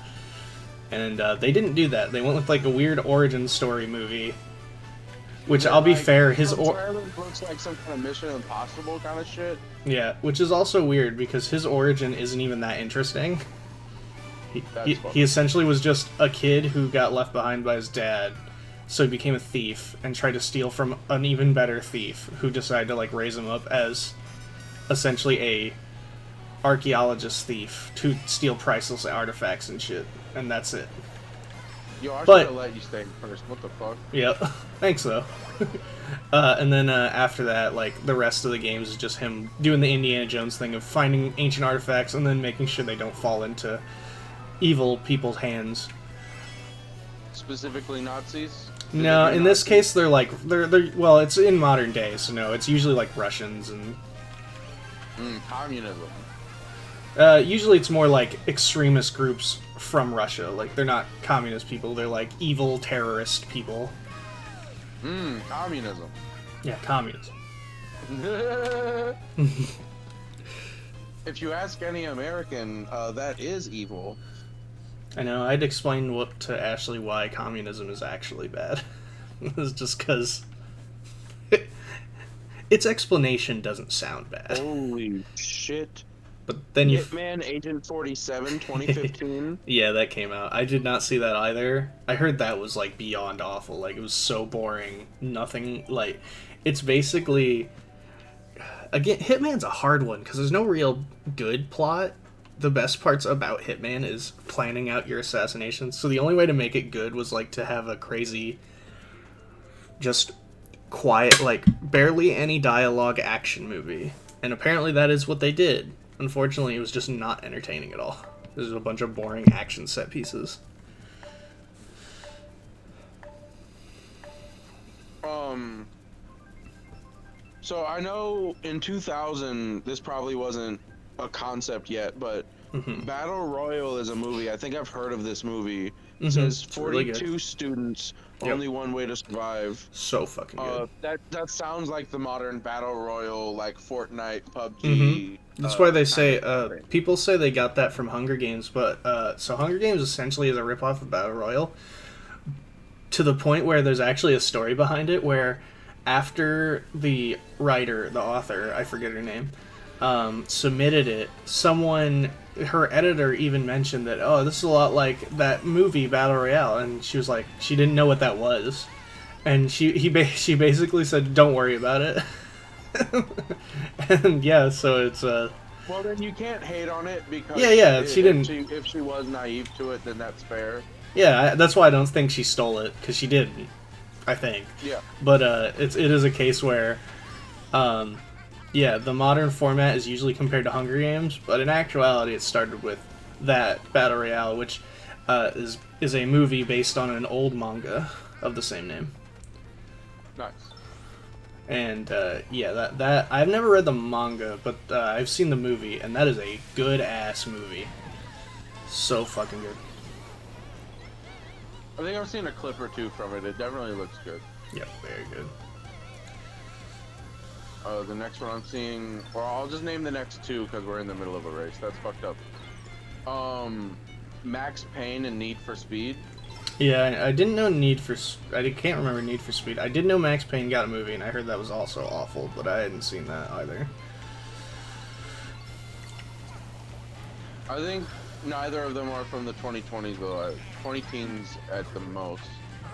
And they didn't do that. They went with, like, a weird origin story movie. Which, I'll be fair, his looks like some kind of Mission Impossible kind of shit. Yeah, which is also weird, because his origin isn't even that interesting. He essentially was just a kid who got left behind by his dad, so he became a thief and tried to steal from an even better thief who decided to, like, raise him up as essentially a archaeologist thief to steal priceless artifacts and shit, and that's it. Yo, I should have let you stay first. What the fuck? Yep. Thanks, though. And then after that, like, the rest of the games is just him doing the Indiana Jones thing of finding ancient artifacts and then making sure they don't fall into evil people's hands. Specifically Nazis? No, in this case they're like they're well, it's in modern day, so no, it's usually like Russians and communism. Usually it's more like extremist groups from Russia. Like, they're not communist people, they're like evil terrorist people. Communism. Yeah, communism. If you ask any American, that is evil. I know, I'd explain to Ashley why communism is actually bad. It's just because its explanation doesn't sound bad. Holy shit. But then Hitman Agent 47 2015. Yeah, that came out. I did not see that either. I heard that was, like, beyond awful. Like, it was so boring. Nothing, like... It's basically... Again, Hitman's a hard one, because there's no real good plot. The best parts about Hitman is planning out your assassinations. So the only way to make it good was, like, to have a crazy... Just quiet, like, barely any dialogue action movie. And apparently that is what they did. Unfortunately, it was just not entertaining at all. There's a bunch of boring action set pieces. So I know in 2000 this probably wasn't a concept yet, but Battle Royale is a movie. I think I've heard of this movie. It says It's really good. 42 students, Yep. only one way to survive. So fucking good. That sounds like the modern Battle Royale, like Fortnite, PUBG. That's why they kind say of thing. people say they got that from Hunger Games, but so Hunger Games essentially is a ripoff of Battle Royale to the point where there's actually a story behind it where after the writer, the author, I forget her name, submitted it, her editor even mentioned that, oh, this is a lot like that movie Battle Royale, and she was like, she didn't know what that was, and she basically said, don't worry about it. And yeah, so it's Well, then you can't hate on it because yeah, she didn't. If she was naive to it, then that's fair. Yeah, that's why I don't think she stole it, because she didn't, I think. Yeah. But it is a case where, yeah, the modern format is usually compared to Hunger Games, but in actuality, it started with that Battle Royale, which is a movie based on an old manga of the same name. Nice. And yeah, that I've never read the manga, but I've seen the movie, and that is a good ass movie. So fucking good. I think I've seen a clip or two from it. It definitely looks good. Yep, very good. The next one I'm seeing, well, I'll just name the next two because we're in the middle of a race. That's fucked up. Max Payne and Need for Speed. Yeah, I didn't know I can't remember Need for Speed. I did know Max Payne got a movie, and I heard that was also awful, but I hadn't seen that either. I think neither of them are from the 2020s, though. 20 teens at the most.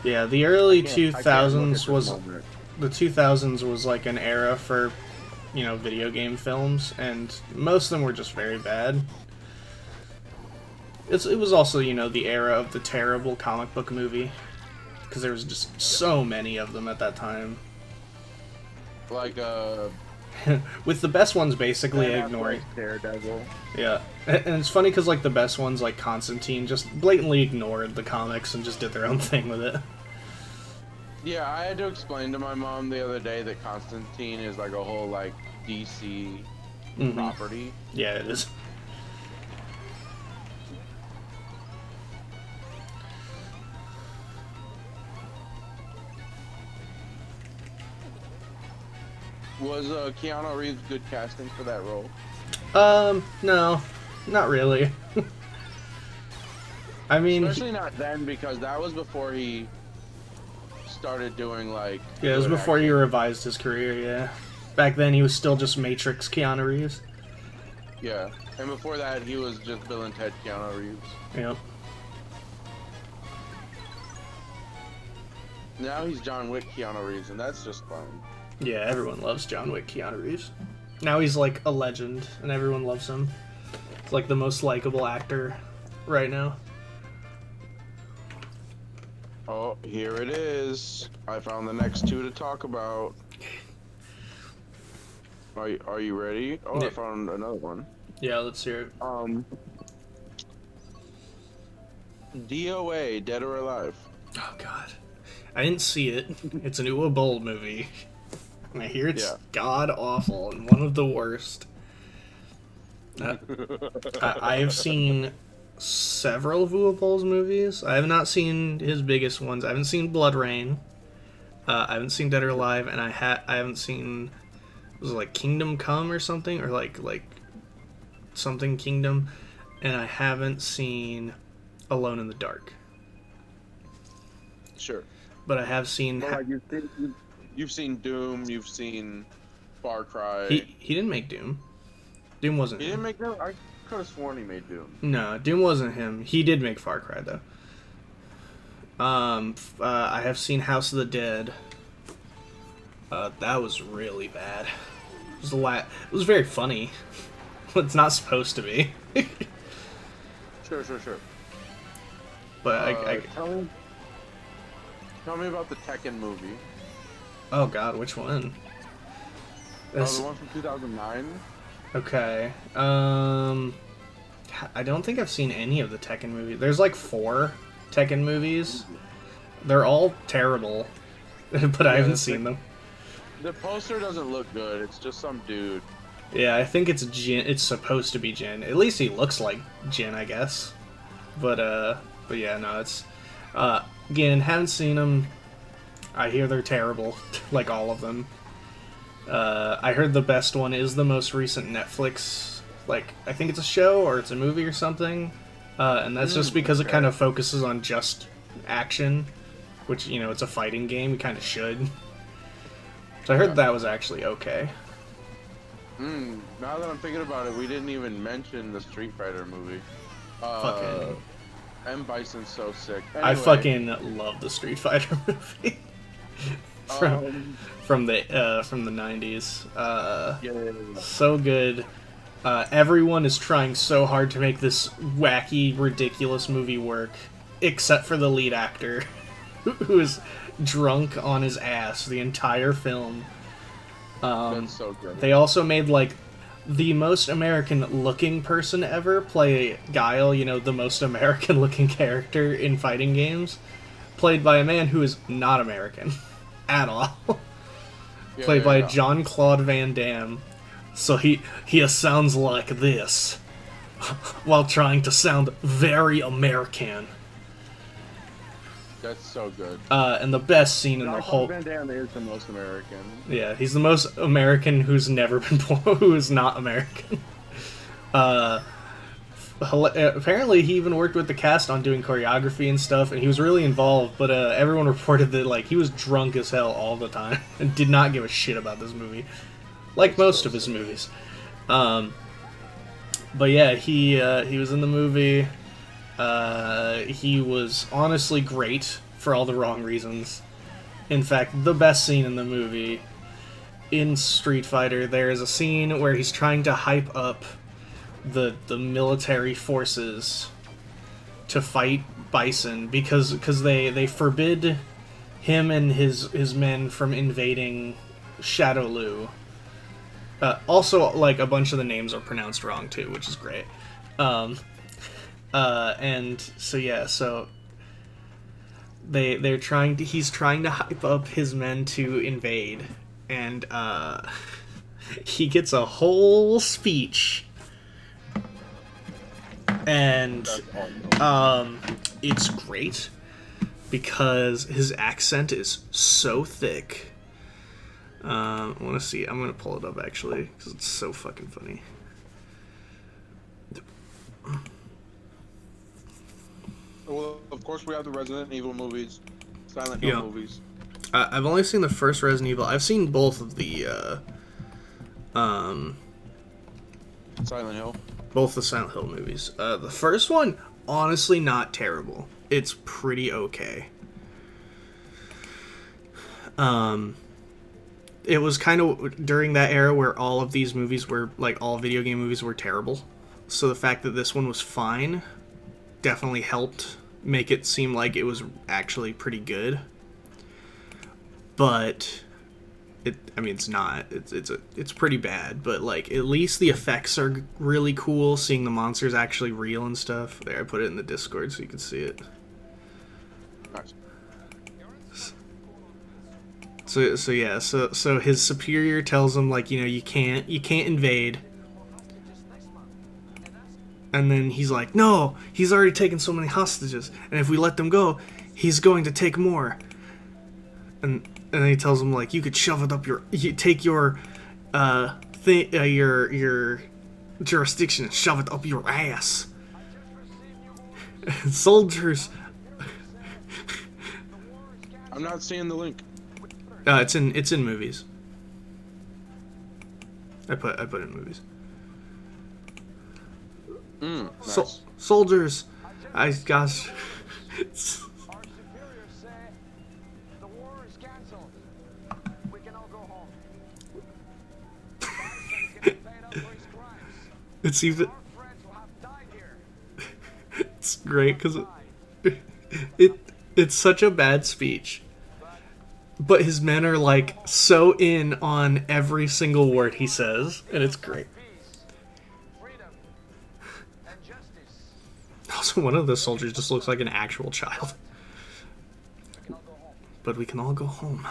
Yeah, the early I can't look at 2000s the was moment. the 2000s was like an era for, video game films, and most of them were just very bad. It was also, the era of the terrible comic book movie, because there was just so many of them at that time. Like, With the best ones basically Ben ignoring. Affleck's Daredevil. Yeah, and it's funny because like the best ones, like Constantine, just blatantly ignored the comics and just did their own thing with it. Yeah, I had to explain to my mom the other day that Constantine is like a whole like DC property. Yeah, it is. Was Keanu Reeves good casting for that role? No, not really. I mean, Especially not then, because that was before he started doing like. yeah, it was good before he acting. revised his career. Yeah, back then he was still just Matrix Keanu Reeves. Yeah, and before that he was just Bill and Ted Keanu Reeves. Yep. Now he's John Wick Keanu Reeves, and that's just fun. Yeah, everyone loves John Wick Keanu Reeves. Now he's like a legend, and everyone loves him. It's like the most likable actor right now. Oh, here it is. I found the next two to talk about. Are you ready? Oh, Yeah. I found another one. Yeah, let's hear it. DOA, Dead or Alive. Oh God, I didn't see it. It's an Uwe Boll movie, and I hear it's god awful and one of the worst. I have seen several of Uwe Boll's movies. I have not seen his biggest ones. I haven't seen Blood Rain. I haven't seen Dead or Alive, and I haven't seen, was it like Kingdom Come or something, or like something Kingdom, and I haven't seen Alone in the Dark. Sure. But I have seen. But like you've seen Doom. You've seen Far Cry. He didn't make Doom. Doom wasn't He him. didn't make Doom. I could have sworn he made Doom. No, Doom wasn't him. He did make Far Cry though. I have seen House of the Dead. That was really bad. It was very funny. It's not supposed to be. Sure. But Tell me about the Tekken movie. oh God, which one? The one from 2009. Okay. I don't think I've seen any of the Tekken movies. There's like 4 Tekken movies. They're all terrible, but I haven't seen them. The poster doesn't look good. It's just some dude. Yeah, I think it's Jin. It's supposed to be Jin. At least he looks like Jin, I guess. But yeah, no, it's again, haven't seen them. I hear they're terrible, like all of them. I heard the best one is the most recent Netflix, like, I think it's a show or it's a movie or something, and that's just because it kind of focuses on just action, which, you know, it's a fighting game, you kind of should. So I heard that was actually okay. Now that I'm thinking about it, we didn't even mention the Street Fighter movie. Fucking... M. Bison's so sick. Anyway. I fucking love the Street Fighter movie. from the 90s. Yeah. So good. Everyone is trying so hard to make this wacky, ridiculous movie work, except for the lead actor, who is drunk on his ass the entire film. That's so good. They also made, like, the most American-looking person ever play Guile, you know, the most American-looking character in fighting games, played by a man who is not American at all. Played by Jean-Claude Van Damme. So he sounds like this, while trying to sound very American. That's so good. And the best scene in the whole... Van Damme is the most American. Yeah, he's the most American who's never been born, who is not American. Apparently he even worked with the cast on doing choreography and stuff, and he was really involved, but everyone reported that, like, he was drunk as hell all the time, and did not give a shit about this movie. Like most of his movies. But yeah, he was in the movie. He was honestly great for all the wrong reasons. In fact, the best scene in the movie, in Street Fighter, there is a scene where he's trying to hype up the military forces to fight Bison because they forbid him and his men from invading Shadowloo. Also, like, a bunch of the names are pronounced wrong too, which is great. And so yeah, so he's trying to hype up his men to invade, and he gets a whole speech, and it's great because his accent is so thick. I want to see. I'm gonna pull it up actually because it's so fucking funny. Well, of course, we have the Resident Evil movies, Silent Hill movies. I've only seen the first Resident Evil. I've seen both of the Silent Hill. Both the Silent Hill movies. The first one, honestly, not terrible. It's pretty okay. It was kind of during that era where all of these movies were, like, all video game movies were terrible. So the fact that this one was fine definitely helped make it seem like it was actually pretty good. But it's not. It's pretty bad, but, like, at least the effects are really cool, seeing the monsters actually real and stuff. There, I put it in the Discord so you can see it. Nice. So his superior tells him, like, you know, you can't invade. And then he's like, no, he's already taken so many hostages, and if we let them go, he's going to take more. And then he tells him, like, you could shove it up take your jurisdiction and shove it up your ass. Soldiers. I'm not seeing the link. It's in movies. I put it in movies. Nice. Soldiers. Gosh. It's even. It's great because it's such a bad speech. But his men are, like, so in on every single word he says, and it's great. Also, one of the soldiers just looks like an actual child. But we can all go home.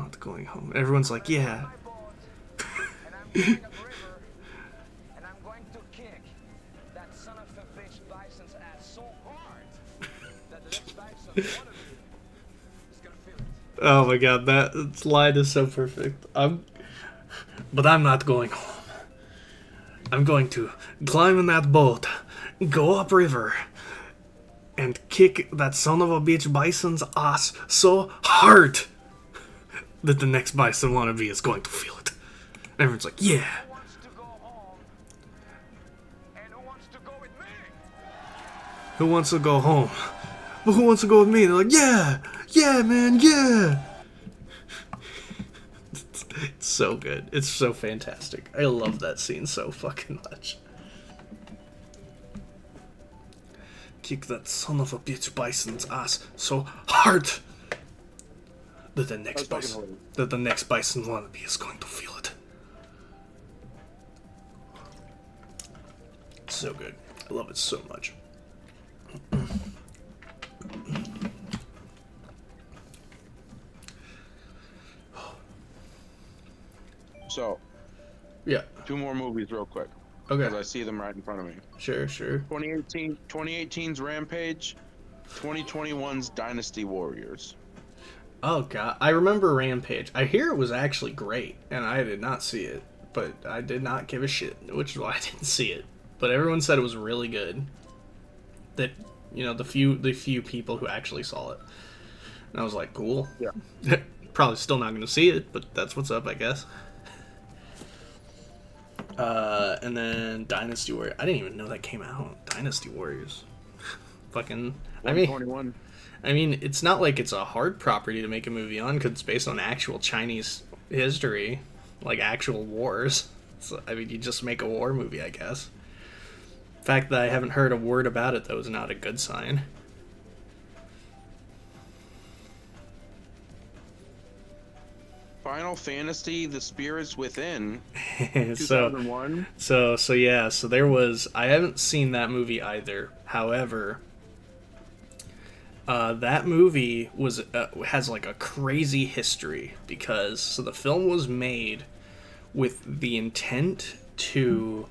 not going home. Everyone's like, yeah. And I'm going upriver, and I'm going to kick that son of a bitch bison's ass so hard that the next bison, one of you, is gonna feel it. Oh my god, that line is so perfect. But I'm not going home. I'm going to climb in that boat, go upriver, and kick that son of a bitch bison's ass so hard that the next bison wannabe is going to feel it. And everyone's like, yeah. Who wants to go home? And who wants to go with me? Who wants to go home? But who wants to go with me? They're like, yeah, yeah, man, yeah. It's so good. It's so fantastic. I love that scene so fucking much. Kick that son of a bitch bison's ass so hard that the next bison wannabe is going to feel it. So good. I love it so much. So, Yeah. 2 more movies real quick. Okay. Because I see them right in front of me. Sure. 2018's Rampage, 2021's Dynasty Warriors. Oh god, I remember Rampage. I hear it was actually great, and I did not see it, but I did not give a shit, which is why I didn't see it. But everyone said it was really good. That, you know, the few people who actually saw it, and I was like, cool. Yeah. Probably still not going to see it, but that's what's up, I guess. And then Dynasty Warriors. I didn't even know that came out. Dynasty Warriors. Fucking. I mean, it's not like it's a hard property to make a movie on because it's based on actual Chinese history, like actual wars. So, I mean, you just make a war movie, I guess. The fact that I haven't heard a word about it, though, is not a good sign. Final Fantasy: The Spirits Within, so 2001. So there was. I haven't seen that movie either. However, that movie has like a crazy history because the film was made with the intent to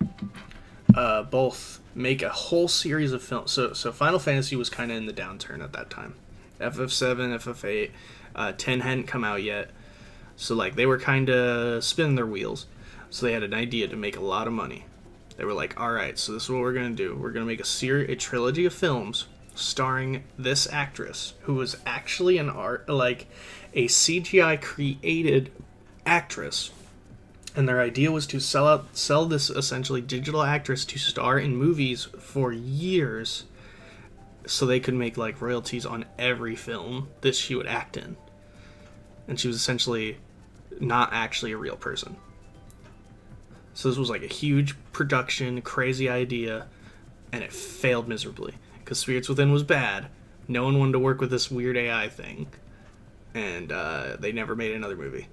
both make a whole series of films. So Final Fantasy was kind of in the downturn at that time. FF7, FF8, 10 hadn't come out yet. So, like, they were kind of spinning their wheels. So they had an idea to make a lot of money. They were like, alright, so this is what we're going to do. We're going to make a trilogy of films starring this actress, who was actually a CGI created actress. And their idea was to sell this essentially digital actress to star in movies for years so they could make, like, royalties on every film that she would act in. And she was essentially not actually a real person. So this was like a huge production, crazy idea, and it failed miserably. Because Spirits Within was bad. No one wanted to work with this weird AI thing. And they never made another movie.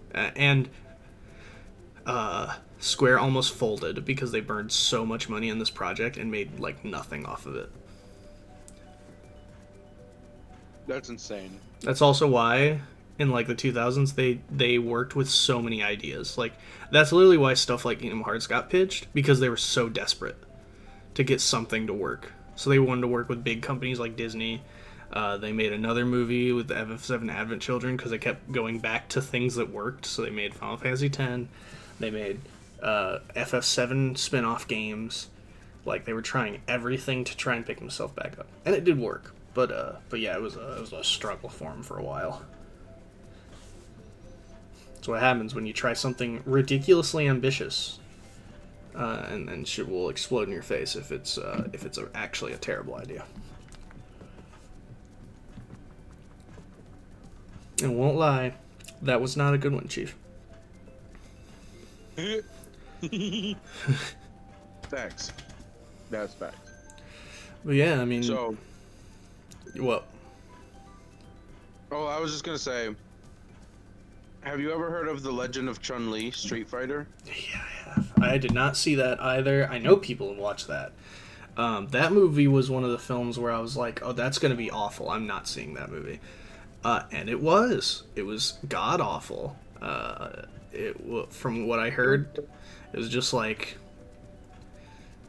Square almost folded because they burned so much money on this project and made like nothing off of it. That's insane. That's also why in like the 2000s they worked with so many ideas. Like that's literally why stuff like Kingdom Hearts got pitched, because they were so desperate to get something to work. So they wanted to work with big companies like Disney. They made another movie with the FF7 Advent Children because they kept going back to things that worked. So they made Final Fantasy X. They made FF7 spin-off games. Like they were trying everything to try and pick themselves back up, and it did work. But yeah, it was a struggle for them for a while. That's what happens when you try something ridiculously ambitious, and then shit will explode in your face if it's actually a terrible idea. And won't lie, that was not a good one, Chief. Facts. That's facts. But yeah, I mean, So, what? oh, I was just gonna say, have you ever heard of The Legend of Chun-Li, Street Fighter? Yeah, I have. I did not see that either. I know people have watched that. That movie was one of the films where I was like, oh, that's going to be awful. I'm not seeing that movie. And it was. It was god-awful. From what I heard, it was just like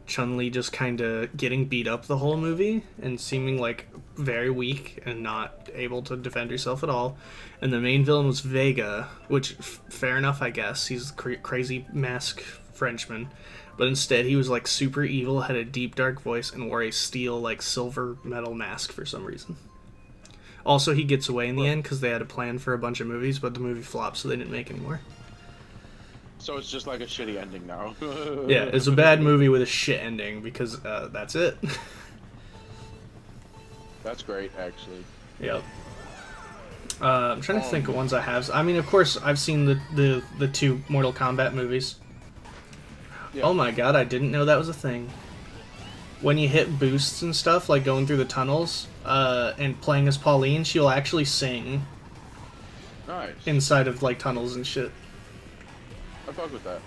Chun-Li just kind of getting beat up the whole movie and seeming like very weak and not able to defend herself at all. And the main villain was Vega, which fair enough, I guess. He's a crazy mask Frenchman, but instead he was like super evil, had a deep dark voice, and wore a steel like silver metal mask for some reason. Also, he gets away in the end because they had a plan for a bunch of movies, but the movie flopped, so they didn't make any more. So it's just like a shitty ending now. Yeah, it's a bad movie with a shit ending because that's it. That's great, actually. Yep. I'm trying to think of ones I have. I mean, of course, I've seen the two Mortal Kombat movies. Yeah. Oh my god, I didn't know that was a thing. When you hit boosts and stuff, like going through the tunnels and playing as Pauline, she'll actually sing. Nice. Inside of like tunnels and shit. I fuck with that.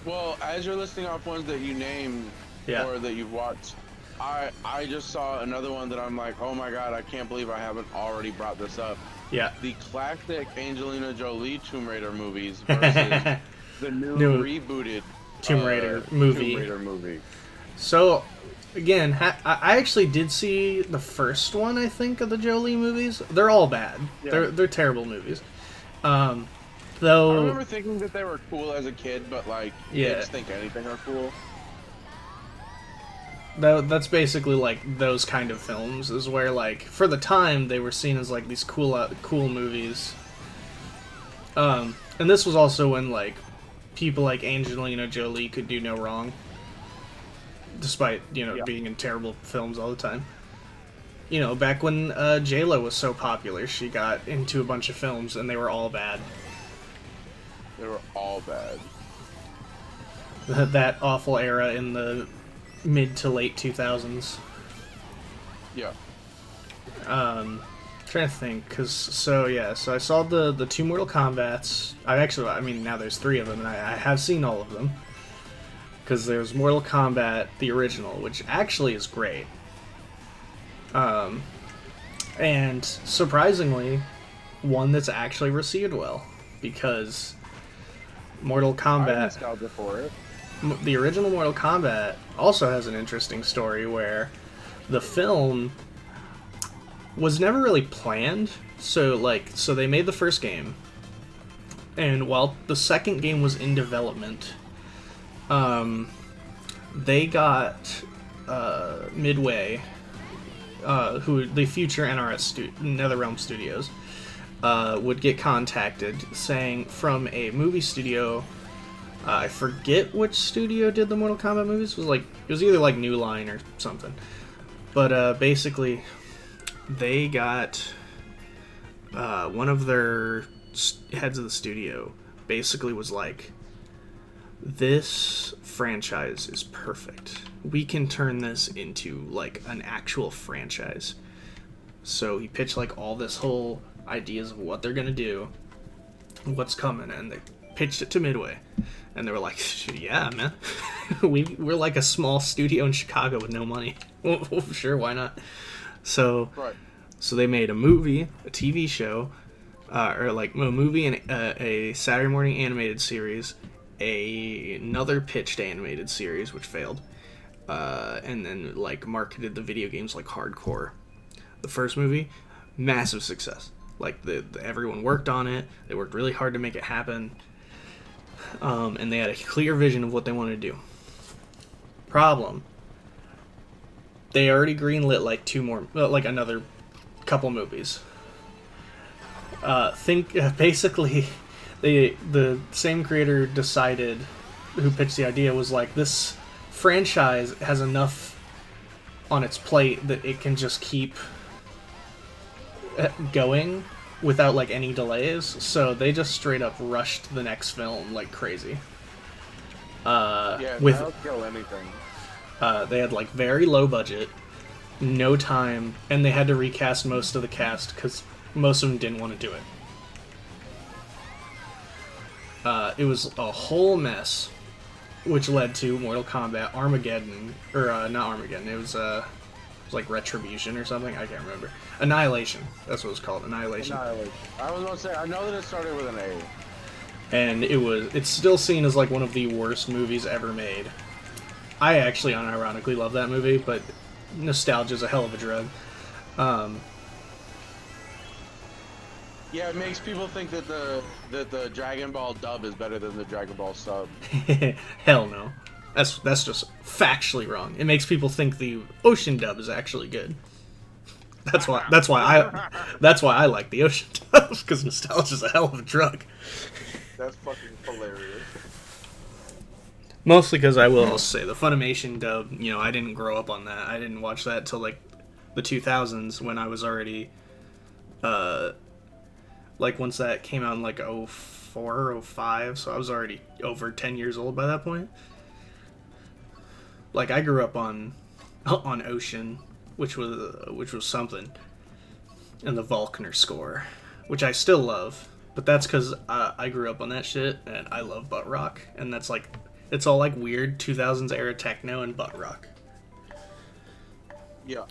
Well, as you're listing off ones that you named or that you've watched, I just saw another one that I'm like, oh my god, I can't believe I haven't already brought this up. Yeah. The classic Angelina Jolie Tomb Raider movies versus the new rebooted Tomb Raider movie. Tomb Raider movie. So, again, I actually did see the first one, I think, of the Jolie movies. They're all bad. Yeah. They're terrible movies. Though, I remember thinking that they were cool as a kid, but like, kids think anything are cool. That's basically like those kind of films, is where like for the time they were seen as like these cool movies. And this was also when like people like Angelina Jolie could do no wrong, despite being in terrible films all the time. You know, back when J-Lo was so popular, she got into a bunch of films and they were all bad. They were all bad. That awful era in the mid to late 2000s. Yeah. Trying to think, so I saw the two Mortal Kombats. I mean, now there's three of them, and I have seen all of them. Because there's Mortal Kombat, the original, which actually is great. And surprisingly, one that's actually received well, because Mortal Kombat, the original Mortal Kombat, also has an interesting story where the film was never really planned. So they made the first game, and while the second game was in development, they got Midway, who the future NetherRealm Studios, would get contacted saying from a movie studio, I forget which studio did the Mortal Kombat movies. It was either like New Line or something, but basically they got one of their heads of the studio basically was like, this franchise is perfect, we can turn this into like an actual franchise. So he pitched like all this whole ideas of what they're gonna do, what's coming, and they pitched it to Midway, and they were like, yeah, man. we're like a small studio in Chicago with no money. Well, sure, why not? So they made a movie, a TV show, or like a movie and a Saturday morning animated series, another pitched animated series which failed, and then like marketed the video games like hardcore. The first movie, massive success. Like everyone worked on it. They worked really hard to make it happen, and they had a clear vision of what they wanted to do. Problem: they already greenlit like two more, like another couple movies. Basically, the same creator decided, who pitched the idea, was like, this franchise has enough on its plate that it can just keep going without like any delays, so they just straight up rushed the next film like crazy. That'll kill anything. They had like very low budget, no time, and they had to recast most of the cast because most of them didn't want to do it. It was a whole mess, which led to Mortal Kombat Armageddon, or not Armageddon, it was was like Retribution or something. I can't remember. Annihilation. That's what it's called. Annihilation. Annihilation. I was going to say, I know that it started with an A. And it's still seen as like one of the worst movies ever made. I actually unironically love that movie, but nostalgia's a hell of a drug. Yeah, it makes people think that the Dragon Ball dub is better than the Dragon Ball sub. Hell no. That's just factually wrong. It makes people think the Ocean dub is actually good. That's why I like the Ocean dubs, because nostalgia's a hell of a drug. That's fucking hilarious. Mostly because I will also say the Funimation dub, you know, I didn't grow up on that. I didn't watch that till like the 2000s when I was already like once that came out in like 04, 05, so I was already over 10 years old by that point. Like I grew up on Ocean, which was something, and the Volkner score, which I still love, but that's because I grew up on that shit and I love butt rock, and that's like it's all like weird 2000s era techno and butt rock. Yeah.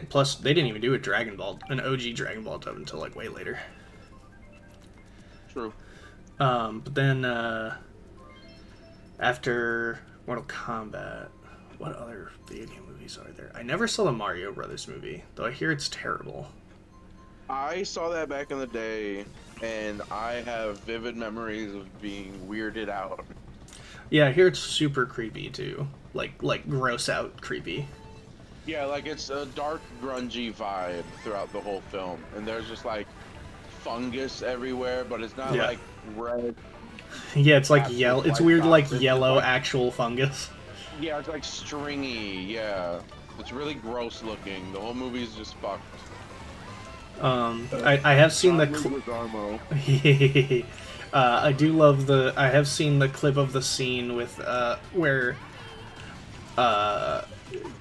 Plus, they didn't even do an OG Dragon Ball dub until like way later. True. But then after Mortal Kombat, what other video game movies are there? I never saw the Mario Brothers movie, though I hear it's terrible. I saw that back in the day, and I have vivid memories of being weirded out. Yeah, I hear it's super creepy too, like gross out creepy. Yeah, like it's a dark, grungy vibe throughout the whole film, and there's just like fungus everywhere, but it's not like red. Yeah, it's like yellow. It's weird, like yellow like, actual fungus. Yeah, it's like stringy. Yeah, it's really gross looking. The whole movie's just fucked. I have seen the. I do love the. I have seen the clip of the scene with where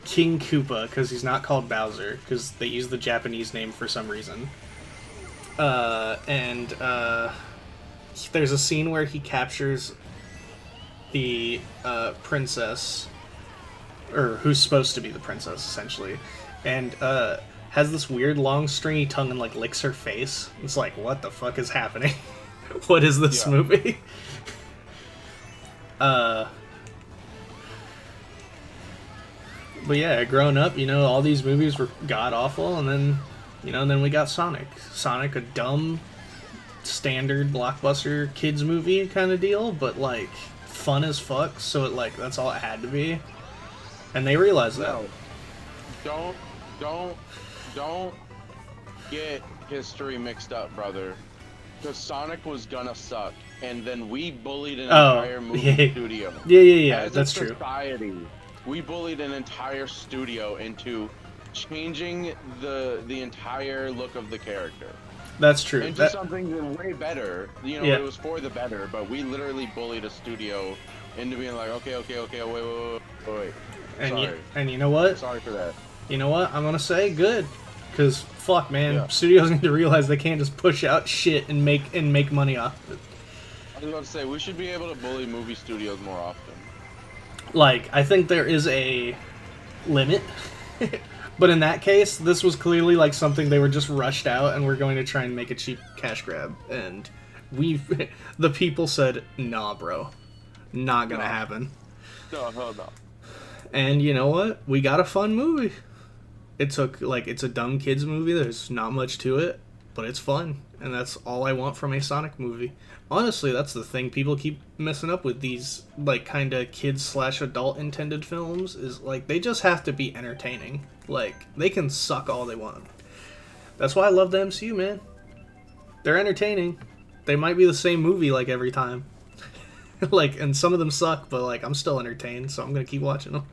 King Koopa, because he's not called Bowser, because they use the Japanese name for some reason. And there's a scene where he captures the princess, or who's supposed to be the princess, essentially, and has this weird long stringy tongue and like licks her face. It's like, what the fuck is happening? What is this movie? But yeah, growing up, you know, all these movies were god awful, and then, you know, then we got Sonic. Sonic, a dumb, standard blockbuster kids movie kind of deal, but like fun as fuck. So it like that's all it had to be, and they realized that. No. Don't get history mixed up, brother. Because Sonic was gonna suck, and then we bullied an entire movie studio. Yeah. As that's a society, we bullied an entire studio into changing the entire look of the character. That's true. Into something way better. You know, it was for the better, but we literally bullied a studio into being like, okay, wait. And you know what? Sorry for that. You know what? I'm gonna say good, because fuck, man, studios need to realize they can't just push out shit and make money off it. I was about to say we should be able to bully movie studios more often. Like, I think there is a limit, but in that case, this was clearly like something they were just rushed out and we're going to try and make a cheap cash grab, and the people said, nah, bro, not gonna happen. No, hell no. And you know what? We got a fun movie. It's a dumb kids movie. There's not much to it, but it's fun, and that's all I want from a Sonic movie. Honestly, that's the thing people keep messing up with these like kind of kids/adult intended films, is like they just have to be entertaining. Like they can suck all they want. That's why I love the MCU, man. They're entertaining. They might be the same movie like every time. Like, and some of them suck, but like I'm still entertained, so I'm gonna keep watching them.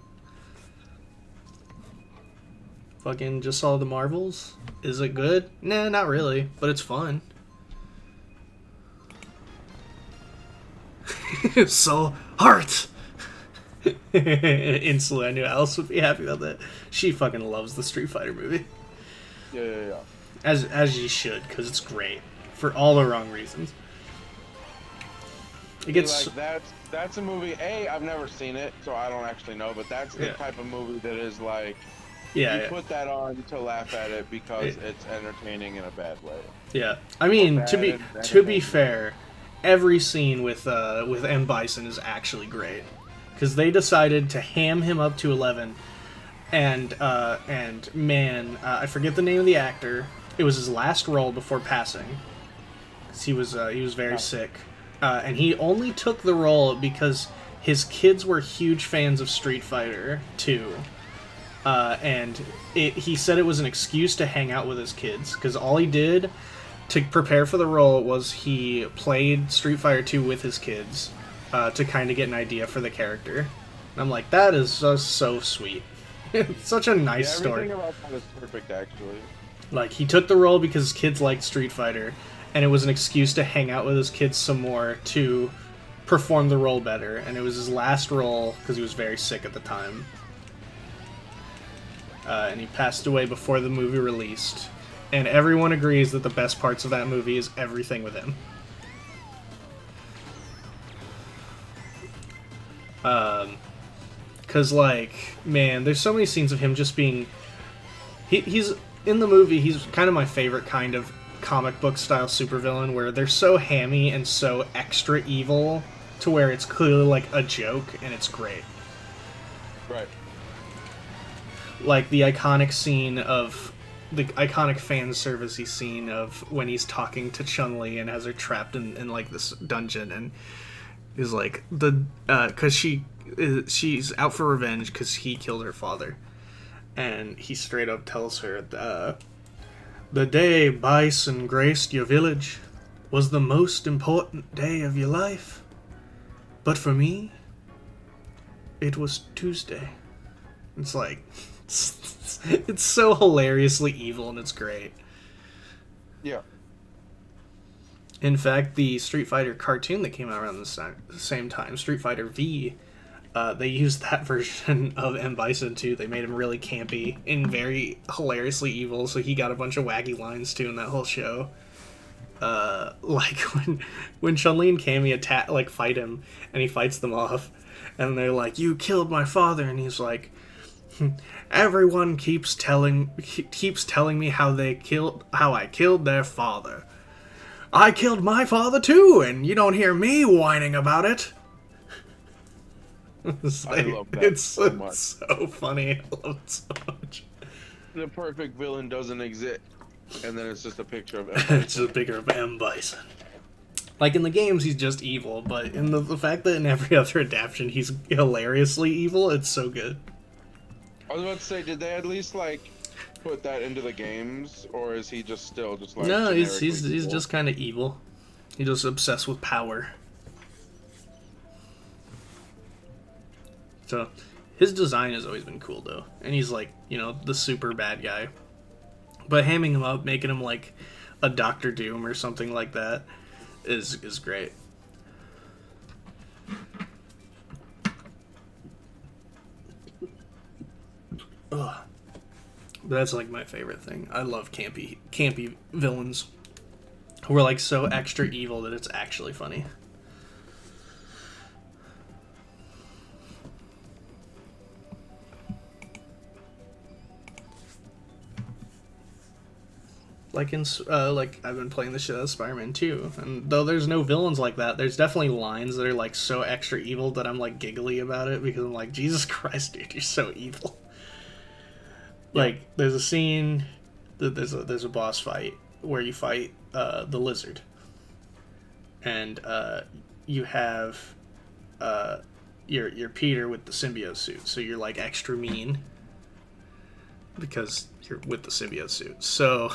Fucking just saw the Marvels. Is it good? Nah, not really, but it's fun. So heart. Instantly, I knew Alice would be happy about that. She fucking loves the Street Fighter movie. Yeah. As you should, because it's great for all the wrong reasons. It gets like that's a movie. I've never seen it, so I don't actually know. But that's the Yeah. type of movie that is like yeah, you yeah. put that on to laugh at it because it's entertaining in a bad way. Yeah. I mean, Bad to be entertainment. fair, every scene with M Bison is actually great because they decided to ham him up to 11, and man, I forget the name of the actor. It was his last role before passing. 'Cause he was very sick, and he only took the role because his kids were huge fans of Street Fighter 2. And he said it was an excuse to hang out with his kids because all he did to prepare for the role was he played Street Fighter 2 with his kids to kind of get an idea for the character. And I'm like, that is just so sweet. It's such a nice story. Everything about that is perfect, actually. Like, he took the role because his kids liked Street Fighter, and it was an excuse to hang out with his kids some more to perform the role better. And it was his last role because he was very sick at the time. And he passed away before the movie released. And everyone agrees that the best parts of that movie is everything with him. Because, like, man, there's so many scenes of him just being... He's... In the movie, he's kind of my favorite kind of comic book style supervillain, where they're so hammy and so extra evil to where it's clearly like a joke, and it's great. Right. Like the iconic scene of the iconic fan servicey scene of when he's talking to Chun-Li and has her trapped in like this dungeon, and is like because she's out for revenge because he killed her father, and he straight up tells her the day Bison graced your village was the most important day of your life, but for me it was Tuesday. It's like it's so hilariously evil, and it's great. Yeah. In fact, the Street Fighter cartoon that came out around the same time, Street Fighter V, they used that version of M. Bison too. They made him really campy and very hilariously evil, so he got a bunch of wacky lines too in that whole show. Like when Chun-Li and Cammy fight him, and he fights them off, and they're like, "You killed my father," and he's like, "Everyone keeps telling me how I killed their father. I killed my father too, and you don't hear me whining about it." I love that it's so much. so funny. I love it so much. The perfect villain doesn't exist, and then it's just a picture of. It's just a picture of M. Bison. Like in the games, he's just evil, but in the fact that in every other adaptation he's hilariously evil, it's so good. I was about to say, did they at least like put that into the games, or is he just still just like? No, he's generically evil? just kind of evil. He's just obsessed with power. So, his design has always been cool though, and he's like, the super bad guy. But hamming him up, making him like a Doctor Doom or something like that, is great. Ugh. That's like my favorite thing. I love campy villains who are like so extra evil that it's actually funny. Like I've been playing the shit out of Spider-Man 2, and though there's no villains like that, there's definitely lines that are like so extra evil that I'm like giggly about it because I'm like, Jesus Christ, dude, you're so evil. Like, there's a scene that there's a boss fight where you fight the lizard, and you have your Peter with the symbiote suit, so you're like extra mean because you're with the symbiote suit. So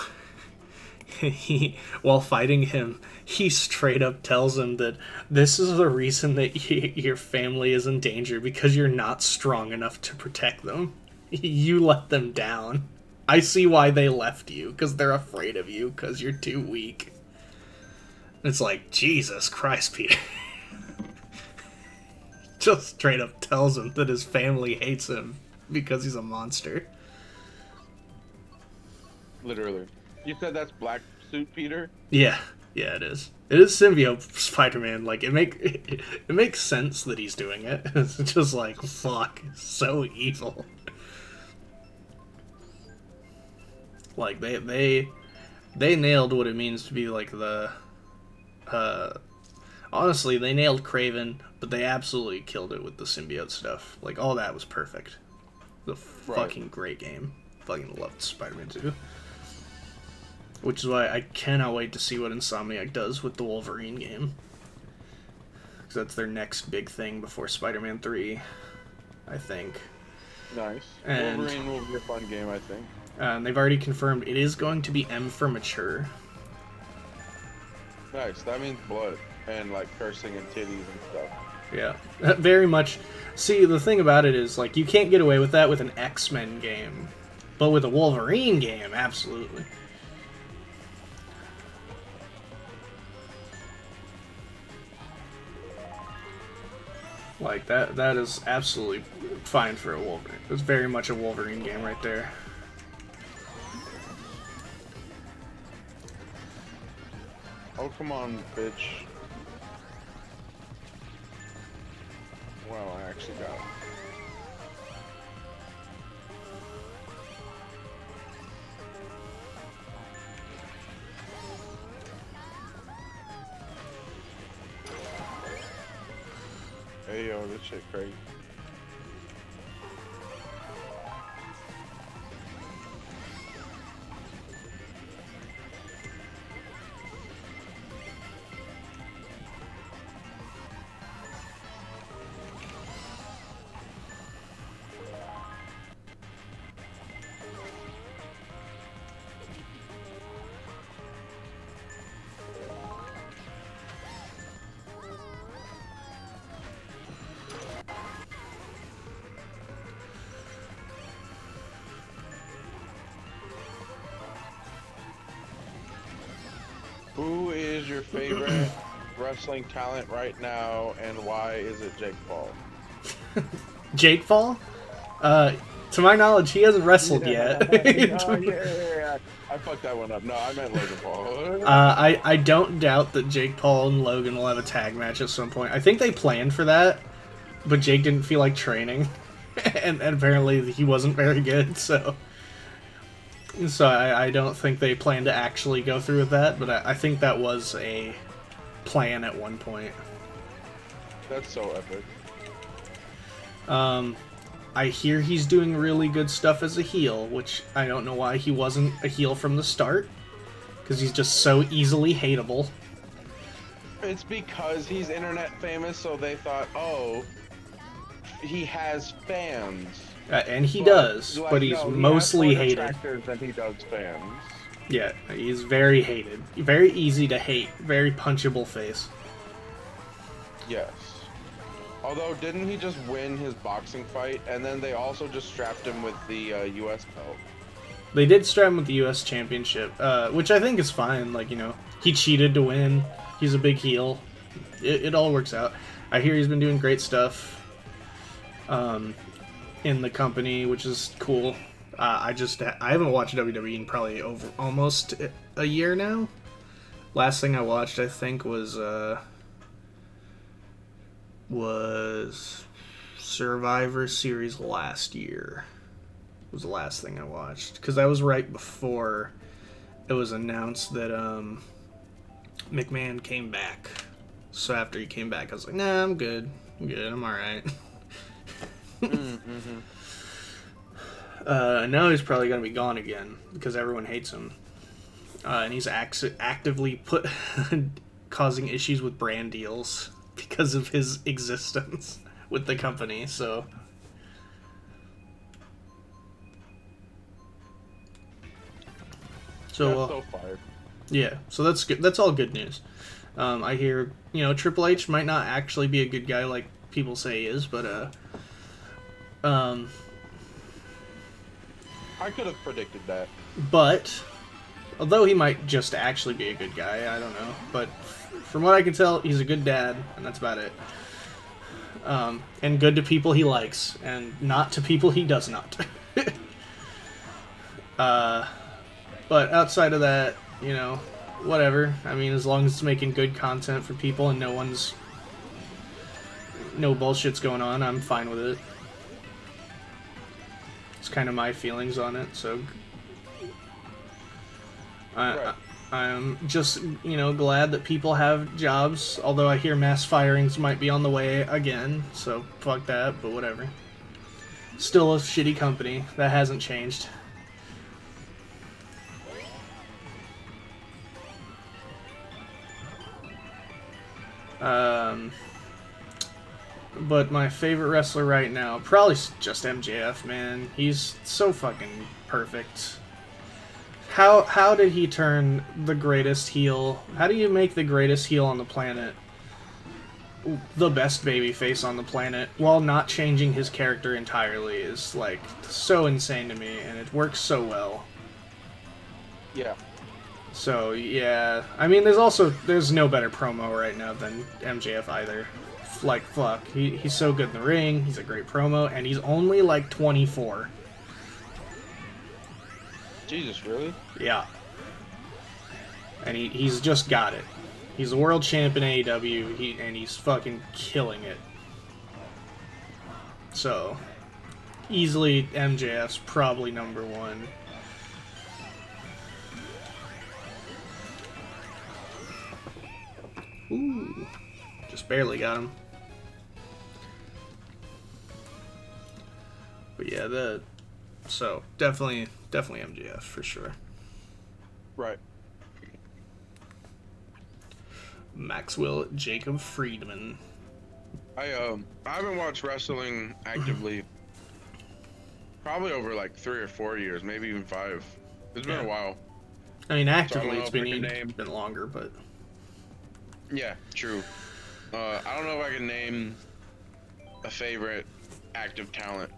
while fighting him, he straight up tells him that this is the reason that your family is in danger, because you're not strong enough to protect them. You let them down. I see why they left you, because they're afraid of you, because you're too weak. It's like, Jesus Christ, Peter. Just straight up tells him that his family hates him because he's a monster. Literally. You said that's Black Suit Peter? Yeah. Yeah, it is. It is symbiote Spider-Man. Like it makes sense that he's doing it. It's just like fuck, so evil. Like they nailed what it means to be like the. Honestly, they nailed Kraven, but they absolutely killed it with the symbiote stuff. Like all that was perfect. The fucking great game. Fucking loved Spider-Man 2. Which is why I cannot wait to see what Insomniac does with the Wolverine game. Because that's their next big thing before Spider-Man 3, I think. Nice. And, Wolverine will be a fun game, I think. And they've already confirmed it is going to be M for mature. Nice. That means blood and like cursing and titties and stuff. Yeah, very much. See, the thing about it is, like, you can't get away with that with an X-Men game. But with a Wolverine game, absolutely. Like, that is absolutely fine for a Wolverine. It's very much a Wolverine game right there. Oh, come on, bitch. Wow, I actually got it. Hey, yo, this shit crazy. Who is your favorite wrestling talent right now, and why is it Jake Paul? Jake Paul? To my knowledge, he hasn't wrestled yet. Yeah. I fucked that one up. No, I meant Logan Paul. I don't doubt that Jake Paul and Logan will have a tag match at some point. I think they planned for that, but Jake didn't feel like training, and apparently he wasn't very good, so I don't think they plan to actually go through with that, but I think that was a plan at one point. That's so epic. I hear he's doing really good stuff as a heel, which I don't know why he wasn't a heel from the start, because he's just so easily hateable. It's because he's internet famous, so they thought, oh, he has fans. And he does, but he's mostly hated. Than he does fans. Yeah, he's very hated. Very easy to hate. Very punchable face. Yes. Although, didn't he just win his boxing fight, and then they also just strapped him with the U.S. belt? They did strap him with the U.S. Championship, which I think is fine. Like, you know, he cheated to win. He's a big heel. It all works out. I hear he's been doing great stuff in the company, which is cool. I haven't watched WWE in probably over almost a year now. Last thing I watched, I think, was Survivor Series last year. Was the last thing I watched, because that was right before it was announced that McMahon came back. So after he came back, I was like, nah, I'm good, I'm alright. Now he's probably gonna be gone again because everyone hates him, and he's actively causing issues with brand deals because of his existence with the company. So That's so fired. Yeah, so that's good. That's all good news. I hear, you know, Triple H might not actually be a good guy like people say he is, but I could have predicted that. But although he might just actually be a good guy, I don't know. But from what I can tell, he's a good dad, and that's about it. And good to people he likes, and not to people he does not. But outside of that, you know, whatever. I mean, as long as it's making good content for people and no bullshit's going on, I'm fine with it. It's kind of my feelings on it, so Right. I'm just, glad that people have jobs, although I hear mass firings might be on the way again, so fuck that, but whatever. Still a shitty company. That hasn't changed. But my favorite wrestler right now, probably just MJF, man. He's so fucking perfect. How did he turn the greatest heel? How do you make the greatest heel on the planet the best babyface on the planet while not changing his character entirely is, like, so insane to me, and it works so well. Yeah. So, yeah. I mean, there's no better promo right now than MJF either. Like, fuck. He's so good in the ring, he's a great promo, and he's only, like, 24. Jesus, really? Yeah. And he's just got it. He's a world champ in AEW, and he's fucking killing it. So, easily MJF's probably number one. Ooh. Just barely got him. But yeah, so definitely MJF for sure. Right. Maxwell Jacob Friedman. I haven't watched wrestling actively probably over like 3 or 4 years, maybe even 5. It's been a while. I mean, actively So it's been longer, but yeah, true. I don't know if I can name a favorite active talent,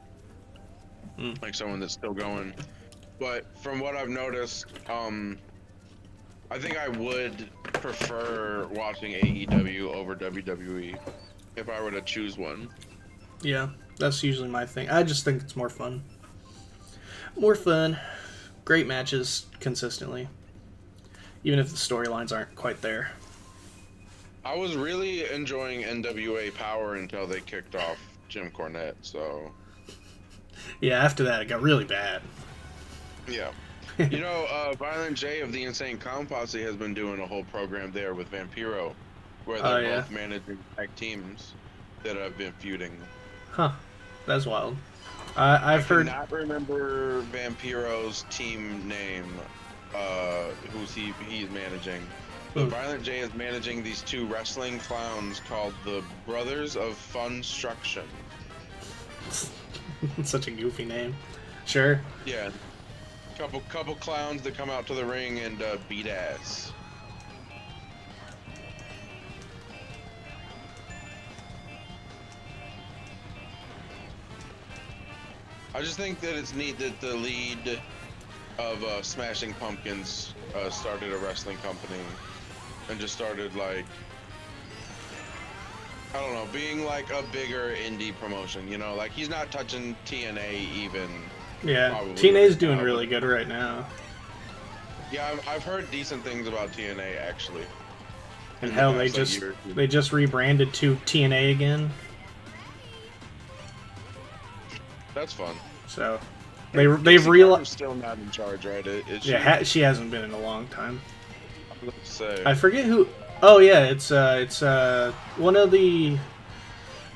like someone that's still going. But from what I've noticed, I think I would prefer watching AEW over WWE if I were to choose one. yeah, that's usually my thing. I just think it's more fun. More fun. Great matches consistently. Even if the storylines aren't quite there. I was really enjoying NWA Power until they kicked off Jim Cornette, so... Yeah, after that it got really bad. Yeah. You know, Violent J of the Insane Clown Posse has been doing a whole program there with Vampiro, where they're both managing tag teams that have been feuding. Huh. That's wild. I've heard... I cannot remember Vampiro's team name, who's he's managing. But Violent J is managing these 2 wrestling clowns called the Brothers of Funstruction. Such a goofy name. Sure. Yeah. Couple clowns that come out to the ring and beat ass. I just think that it's neat that the lead of Smashing Pumpkins started a wrestling company and just started, like, I don't know, being like a bigger indie promotion, you know? Like, he's not touching TNA even. Yeah, TNA's doing really good right now. Yeah, I've heard decent things about TNA, actually. And hell, they just rebranded to TNA again. That's fun. So they've realized still not in charge, right? Is she? Yeah, she hasn't been in a long time. I was gonna say. I forget who. Oh yeah, it's one of the.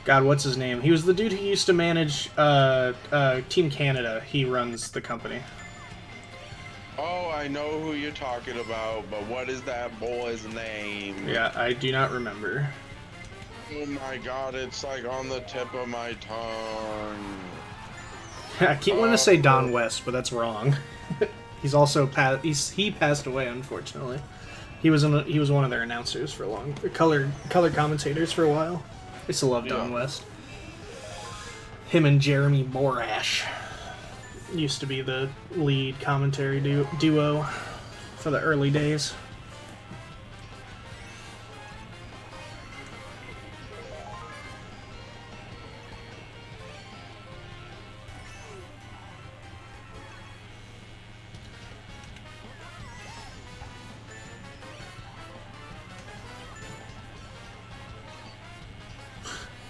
God, what's his name? He was the dude who used to manage Team Canada. He runs the company. Oh, I know who you're talking about, but what is that boy's name? Yeah, I do not remember. Oh my god, it's like on the tip of my tongue. I keep wanting to say Don West, but that's wrong. He's also he passed away, unfortunately. He was one of their announcers for color commentators for a while. I still love Don West. Him and Jeremy Borash used to be the lead commentary duo for the early days.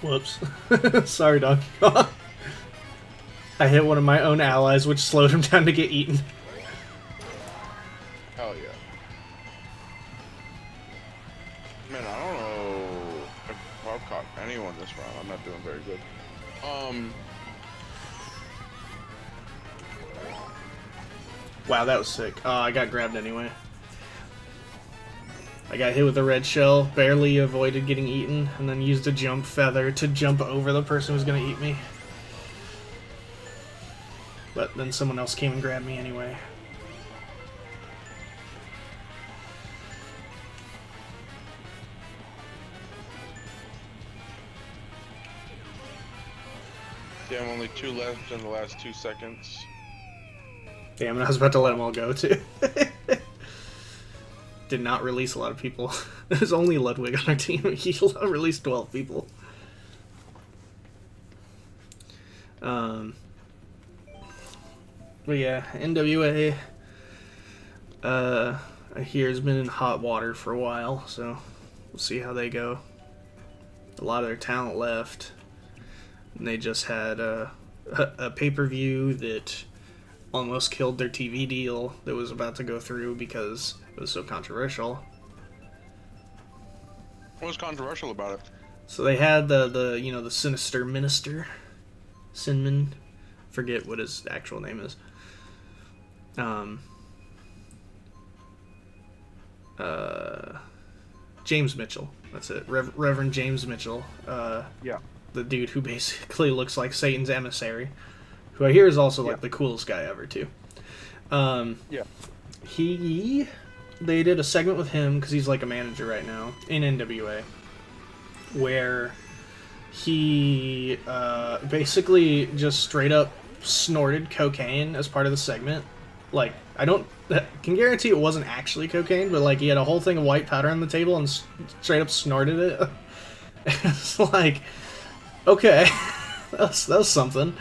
Whoops. Sorry, Donkey Kong. I hit one of my own allies, which slowed him down to get eaten. Hell yeah. Man, I don't know if I've caught anyone this round. I'm not doing very good. Wow, that was sick. Oh, I got grabbed anyway. I got hit with a red shell, barely avoided getting eaten, and then used a jump feather to jump over the person who was going to eat me. But then someone else came and grabbed me anyway. Damn, only 2 left in the last 2 seconds. Damn, and I was about to let them all go, too. Did not release a lot of people. There's only Ludwig on our team. He released 12 people. But yeah, NWA, I hear has been in hot water for a while, so we'll see how they go. A lot of their talent left. And they just had a pay-per-view that almost killed their TV deal that was about to go through because it was so controversial. What was controversial about it? So they had the sinister minister, Sinman, forget what his actual name is. James Mitchell, that's it. Reverend James Mitchell. Yeah. The dude who basically looks like Satan's emissary, who I hear is also like the coolest guy ever too. Yeah. They did a segment with him because he's like a manager right now in NWA, where he basically just straight up snorted cocaine as part of the segment. Like, I can guarantee it wasn't actually cocaine, but like he had a whole thing of white powder on the table and straight up snorted it. It's like, okay, that was something.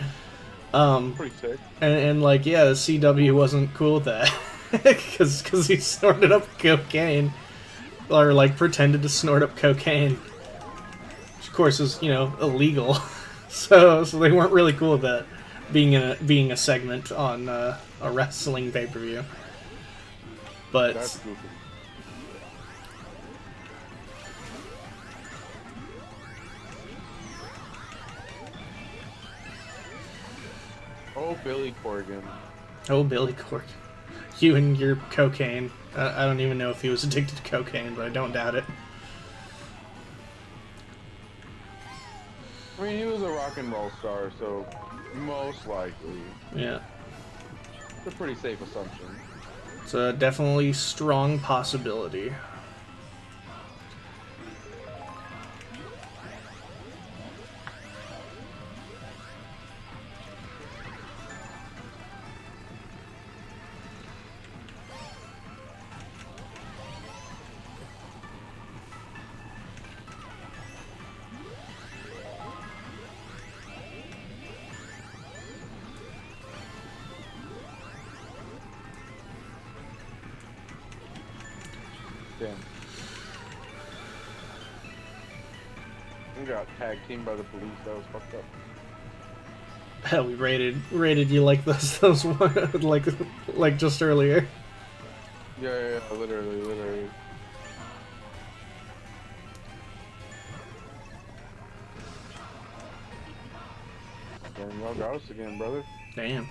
Pretty sick. And like, yeah, the CW wasn't cool with that because he snorted up cocaine, or like pretended to snort up cocaine, which of course is illegal. So they weren't really cool with that being a segment on a wrestling pay-per-view. But That's goofy. Oh, Billy Corgan. oh, Billy Corgan, you and your cocaine. I don't even know if he was addicted to cocaine, but I don't doubt it. I mean, he was a rock and roll star, so most likely. Yeah. It's a pretty safe assumption. It's a definitely strong possibility. Damn. We got tag teamed by the police. That was fucked up. Hell, we rated you like those one like just earlier. Yeah, literally. Damn, y'all got us again, brother. Damn.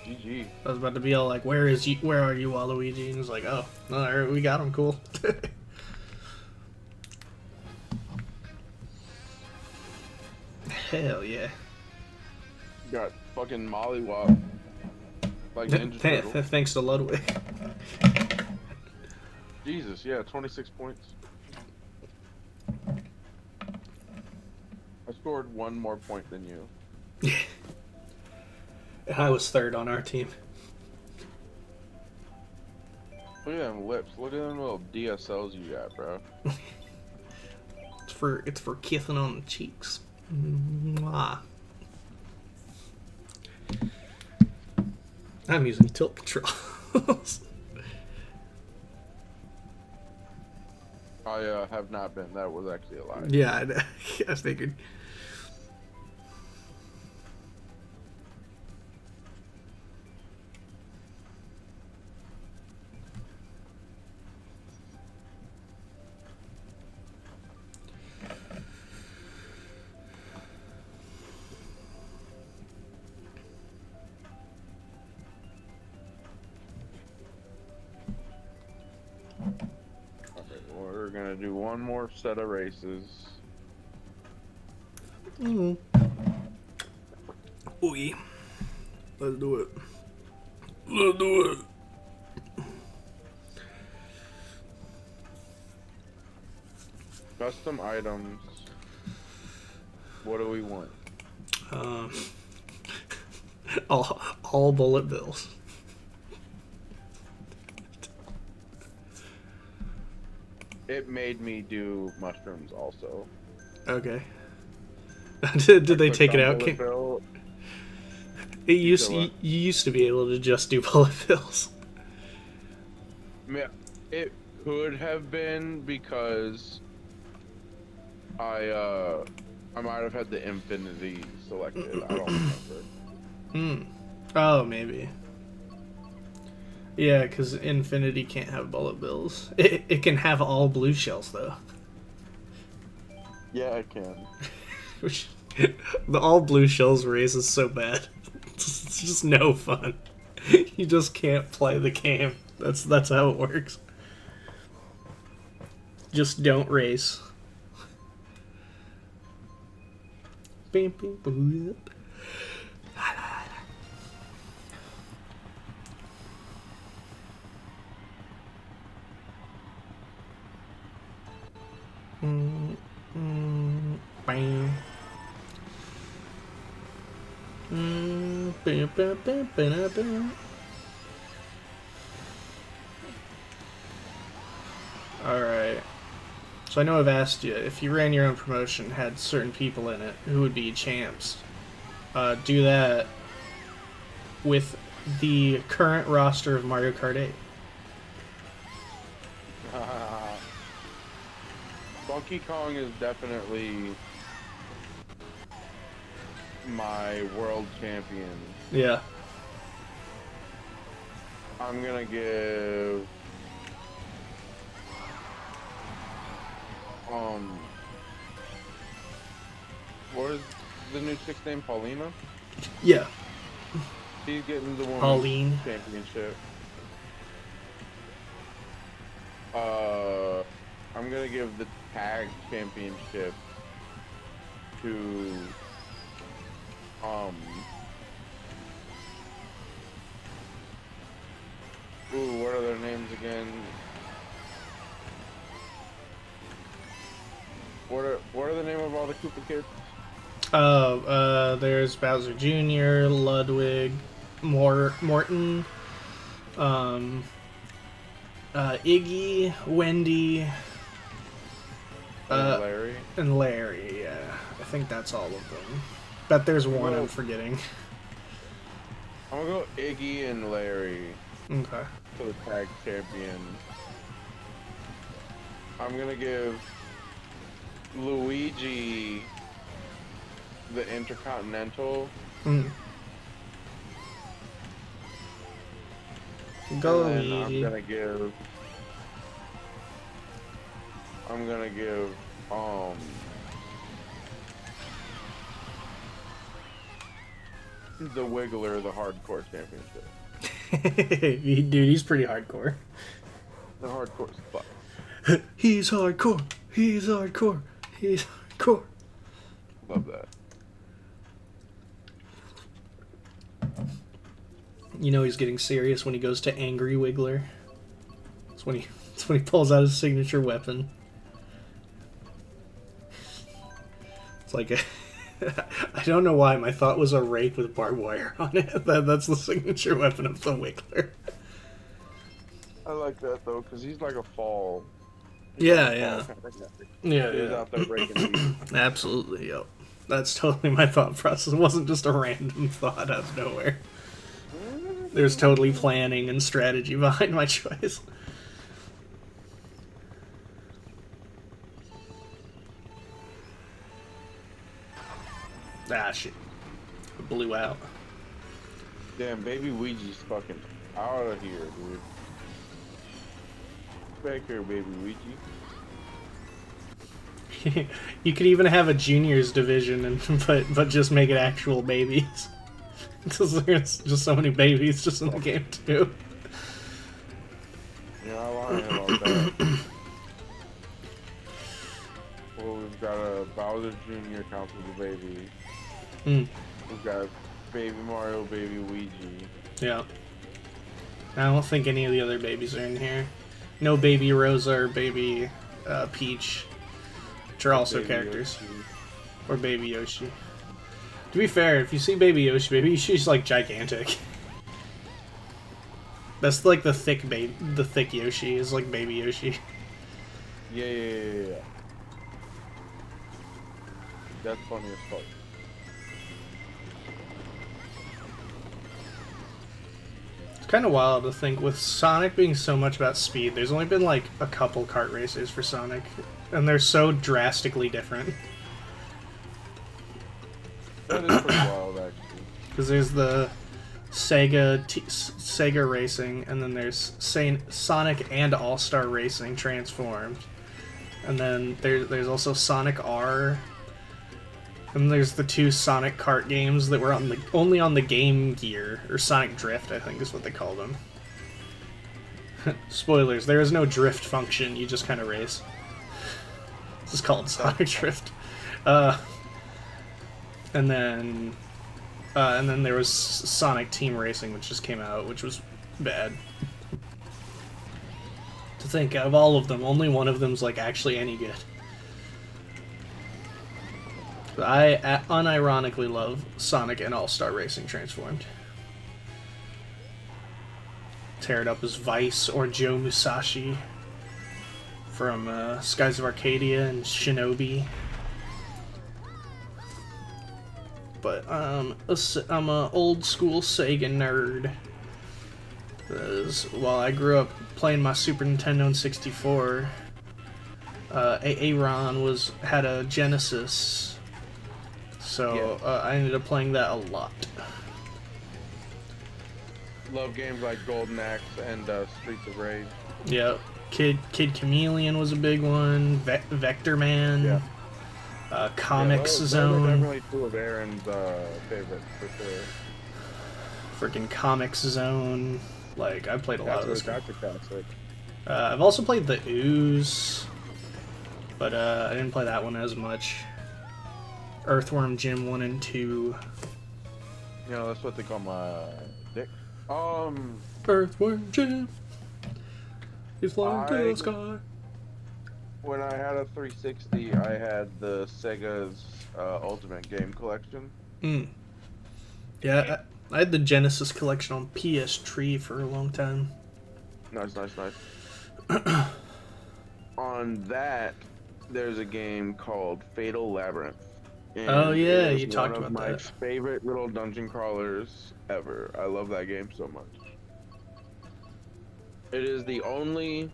GG. I was about to be all like, where are you, Waluigi? And it's like, oh, alright, we got him, cool. Hell yeah. Got fucking mollywop. Like Ninja Turtle. Thanks to Ludwig. Jesus, yeah, 26 points. I scored 1 more point than you. I was third on our team. Look at them lips. Look at them little DSLs you got, bro. It's for kissing on the cheeks. Mwah. I'm using tilt controls. I have not been. That was actually a lie. Yeah, I figured. Okay, we're gonna do one more set of races. Mm. Oi. Let's do it. Let's do it. Custom items. What do we want? Um, all bullet bills. It made me do mushrooms also. Okay. did they Clicked take it on out? bullet bill. It used So, you used to be able to just do bullet bills. Yeah, it could have been because I might have had the infinity selected. I don't remember. Hmm. Oh, maybe. Yeah, because Infinity can't have bullet bills. It can have all blue shells, though. Yeah, I can. Which, the all blue shells race is so bad. It's just no fun. You just can't play the game. That's how it works. Just don't race. Beep, beep, boop. Bam. Bam, bam, bam, bam, bam. Alright. So I know I've asked you, if you ran your own promotion, had certain people in it, who would be champs? Do that with the current roster of Mario Kart 8. Donkey Kong is definitely my world champion. Yeah. I'm gonna give what is the new chick's name? Paulina? Yeah. She's getting the women's Pauline. championship. I'm gonna give the tag championship to what are their names again? What are the name of all the Koopa kids? There's Bowser Jr., Ludwig, Morton, Iggy, Wendy, Larry. and Larry. Yeah, I think that's all of them. Bet there's one I'm forgetting. I'm gonna go Iggy and Larry Okay. for the tag champion. I'm gonna give Luigi the Intercontinental. Mm. Go And then Luigi. I'm gonna give the Wiggler the hardcore championship. Dude, he's pretty hardcore. The hardcore spot. He's hardcore. He's hardcore. He's hardcore. Love that. You know he's getting serious when he goes to Angry Wiggler. It's when he pulls out his signature weapon. It's like a I don't know why my thought was a rake with barbed wire on it. That's the signature weapon of the Wiggler. I like that though, because he's like a fall. Yeah, He's yeah. a fall kind of guy. Yeah, He's yeah. out there breaking leaves. Absolutely, yep. That's totally my thought process. It wasn't just a random thought out of nowhere. There's totally planning and strategy behind my choice. Ah, shit. It blew out. Damn, baby Ouija's fucking out of here, dude. Back here, baby Ouija. You could even have a juniors division, and but just make it actual babies. Because there's just so many babies just in the game too. You're not lying about that. Well, we've got a Bowser Jr. counts as a baby. Mm. We've got Baby Mario, Baby Ouija. Yeah. I don't think any of the other babies are in here. No Baby Rosa or Baby Peach, which are also Baby characters. Yoshi. Or Baby Yoshi. To be fair, if you see Baby Yoshi, Baby Yoshi's like gigantic. That's like the thick Yoshi is like Baby Yoshi. Yeah. That's funny as fuck. It's kind of wild to think with Sonic being so much about speed, there's only been like a couple kart races for Sonic, and they're so drastically different. That is pretty wild, actually. Because there's the Sega Racing, and then there's Sonic and All-Star Racing transformed, and then there's also Sonic R, and there's the two Sonic Kart games that were only on the Game Gear, or Sonic Drift, I think is what they call them. Spoilers: there is no drift function; you just kind of race. This is called Sonic Drift. And then there was Sonic Team Racing, which just came out, which was bad. To think, out of all of them, only one of them's like actually any good. But I unironically love Sonic and All-Star Racing Transformed. Tear it up as Vice or Joe Musashi from Skies of Arcadia and Shinobi. But I'm a old school Sega nerd. While I grew up playing my Super Nintendo and 64, Aaron had a Genesis, so I ended up playing that a lot. Love games like Golden Axe and Streets of Rage. Yeah, Kid Chameleon was a big one. Vector Man. Yeah. Comics those Zone. are definitely two of Aaron's favorites for sure. Freaking Comics Zone. Like, I played a lot of this. That's a classic. I've also played the Ooze, but I didn't play that one as much. Earthworm Jim 1 and 2. You know, that's what they call my dick. Earthworm Jim. He's flying to the sky. When I had a 360, I had the Sega's Ultimate Game Collection. Yeah, I had the Genesis collection on PS3 for a long time. Nice. On that, there's a game called Fatal Labyrinth. And oh yeah, it is you talked about one of my that. favorite little dungeon crawlers ever. I love that game so much. It is the only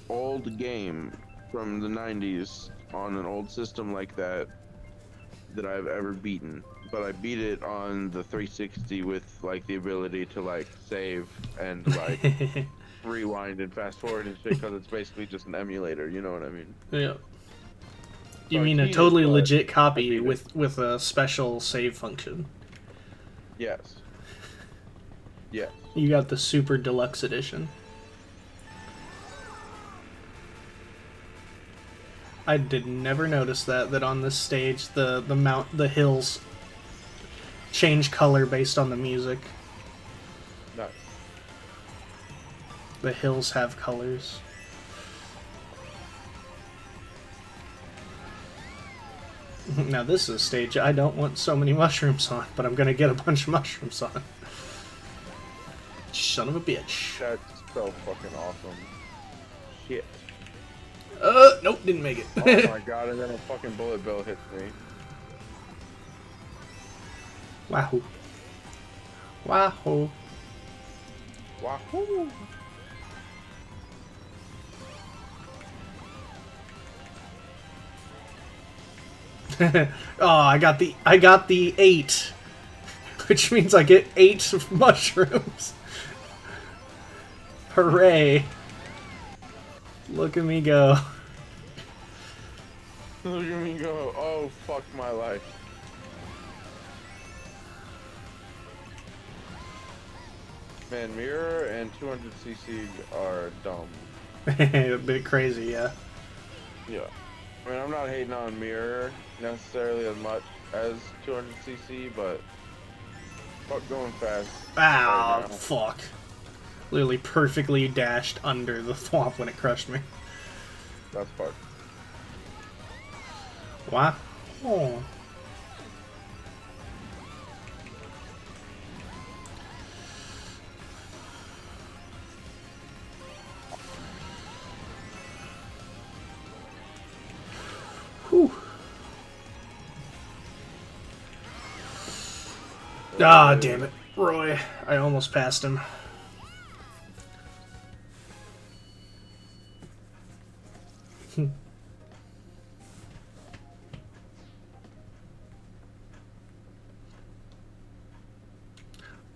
old game from the 90s on an old system like that I've ever beaten. But I beat it on the 360 with like the ability to like save and like rewind and fast forward and shit, because it's basically just an emulator, you know what I mean? Yeah. You So mean I a beat totally it, but legit I copy beat it. with a special save function? Yes. Yes. You got the Super Deluxe Edition. I did never notice that on this stage the hills change color based on the music. Nice. The hills have colors. Now this is a stage I don't want so many mushrooms on, but I'm gonna get a bunch of mushrooms on. Son of a bitch. That's so fucking awesome. Shit. Nope, didn't make it. Oh my god, and then a fucking bullet bill hits me. Wahoo. Wahoo. Wahoo! Oh, I got the 8, which means I get 8 mushrooms. Hooray! Look at me go. Look at me go. Oh, fuck my life. Man, mirror and 200cc are dumb. A bit crazy, yeah. Yeah. I mean, I'm not hating on mirror necessarily as much as 200cc, but fuck going fast. Ah, Right now. fuck. Literally perfectly dashed under the thwomp when it crushed me. That's fucked. Wow. Oh. Whew. Ah, damn it. Roy, I almost passed him.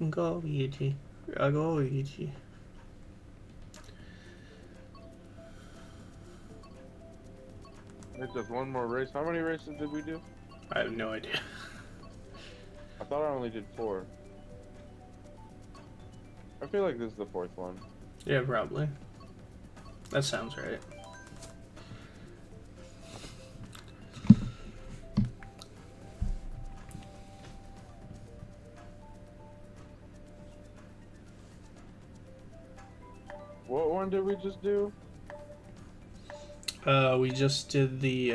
Go, Luigi. Go, Luigi. It's just one more race. How many races did we do? I have no idea. I thought I only did 4. I feel like this is the 4th one. Yeah, probably. That sounds right. What one did we just do? We just did the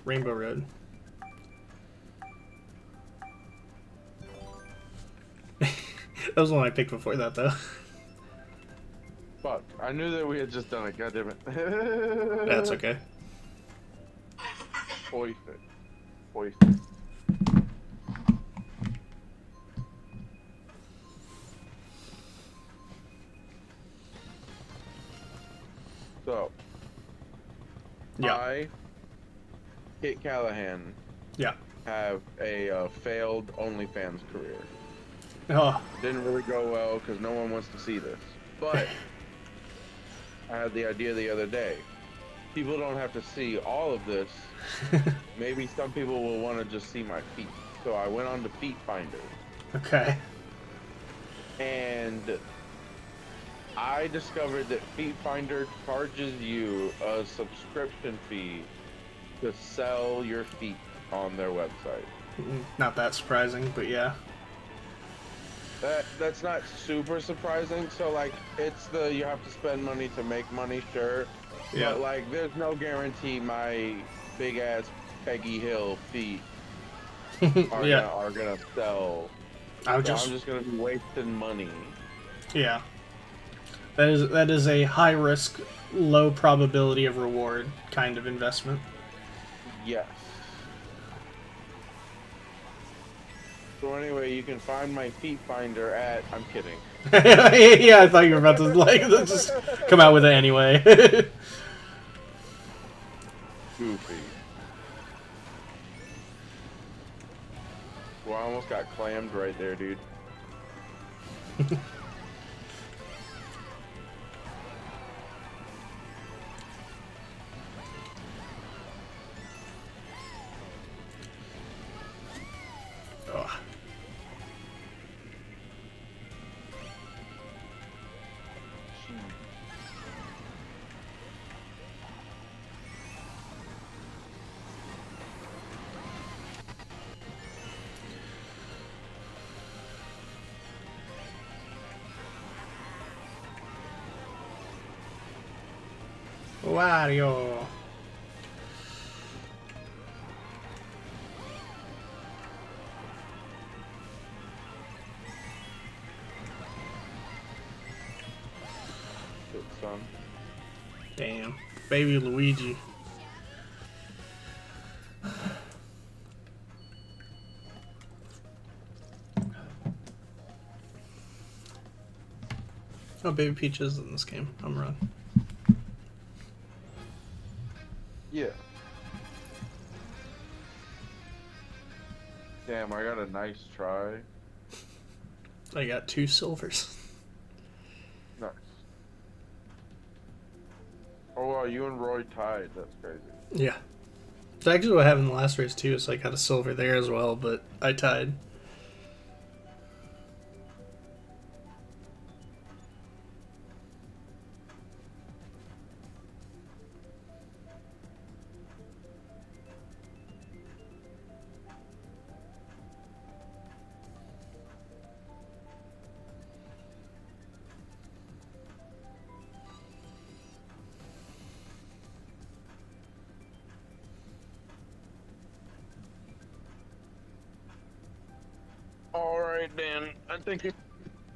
Rainbow Road. That was the one I picked before that, though. Fuck. I knew that we had just done it. God damn it. That's okay. Hoist it. Hoist it. So. Yeah. I, Kit Callahan, Yeah. have a failed OnlyFans career. Oh. Didn't really go well because no one wants to see this. But I had the idea the other day. People don't have to see all of this. Maybe some people will want to just see my feet. So I went on to Feet Finder. Okay. And I discovered that Feet Finder charges you a subscription fee to sell your feet on their website. Not that surprising, but yeah. That's not super surprising. So like, it's the you have to spend money to make money, sure. Yeah. But like, there's no guarantee my big ass Peggy Hill feet are Yeah. gonna sell. I'm So I'm just gonna be wasting money. Yeah. That is a high risk, low probability of reward kind of investment. Yes. So anyway, you can find my Feet Finder at. I'm kidding. Yeah, I thought you were about to like just come out with it anyway. Goofy. Well, I almost got clammed right there, dude. Oh. Wario. Shit, son. Damn. Baby Luigi. Oh, Baby Peach is in this game. I'm wrong. Yeah. Damn, I got a nice try. I got 2 silvers. Nice. Oh wow, you and Roy tied. That's crazy. Yeah. It's actually what happened in the last race too, so I got a silver there as well, but I tied. All right, Dan. I think it.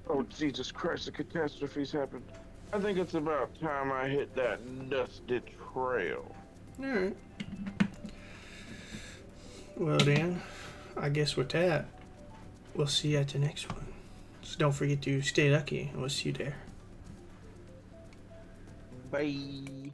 Oh Jesus Christ! The catastrophe's happened. I think it's about time I hit that dusty trail. Alright. Well, Dan, I guess with that, we'll see you at the next one. So don't forget to stay lucky, and we'll see you there. Bye.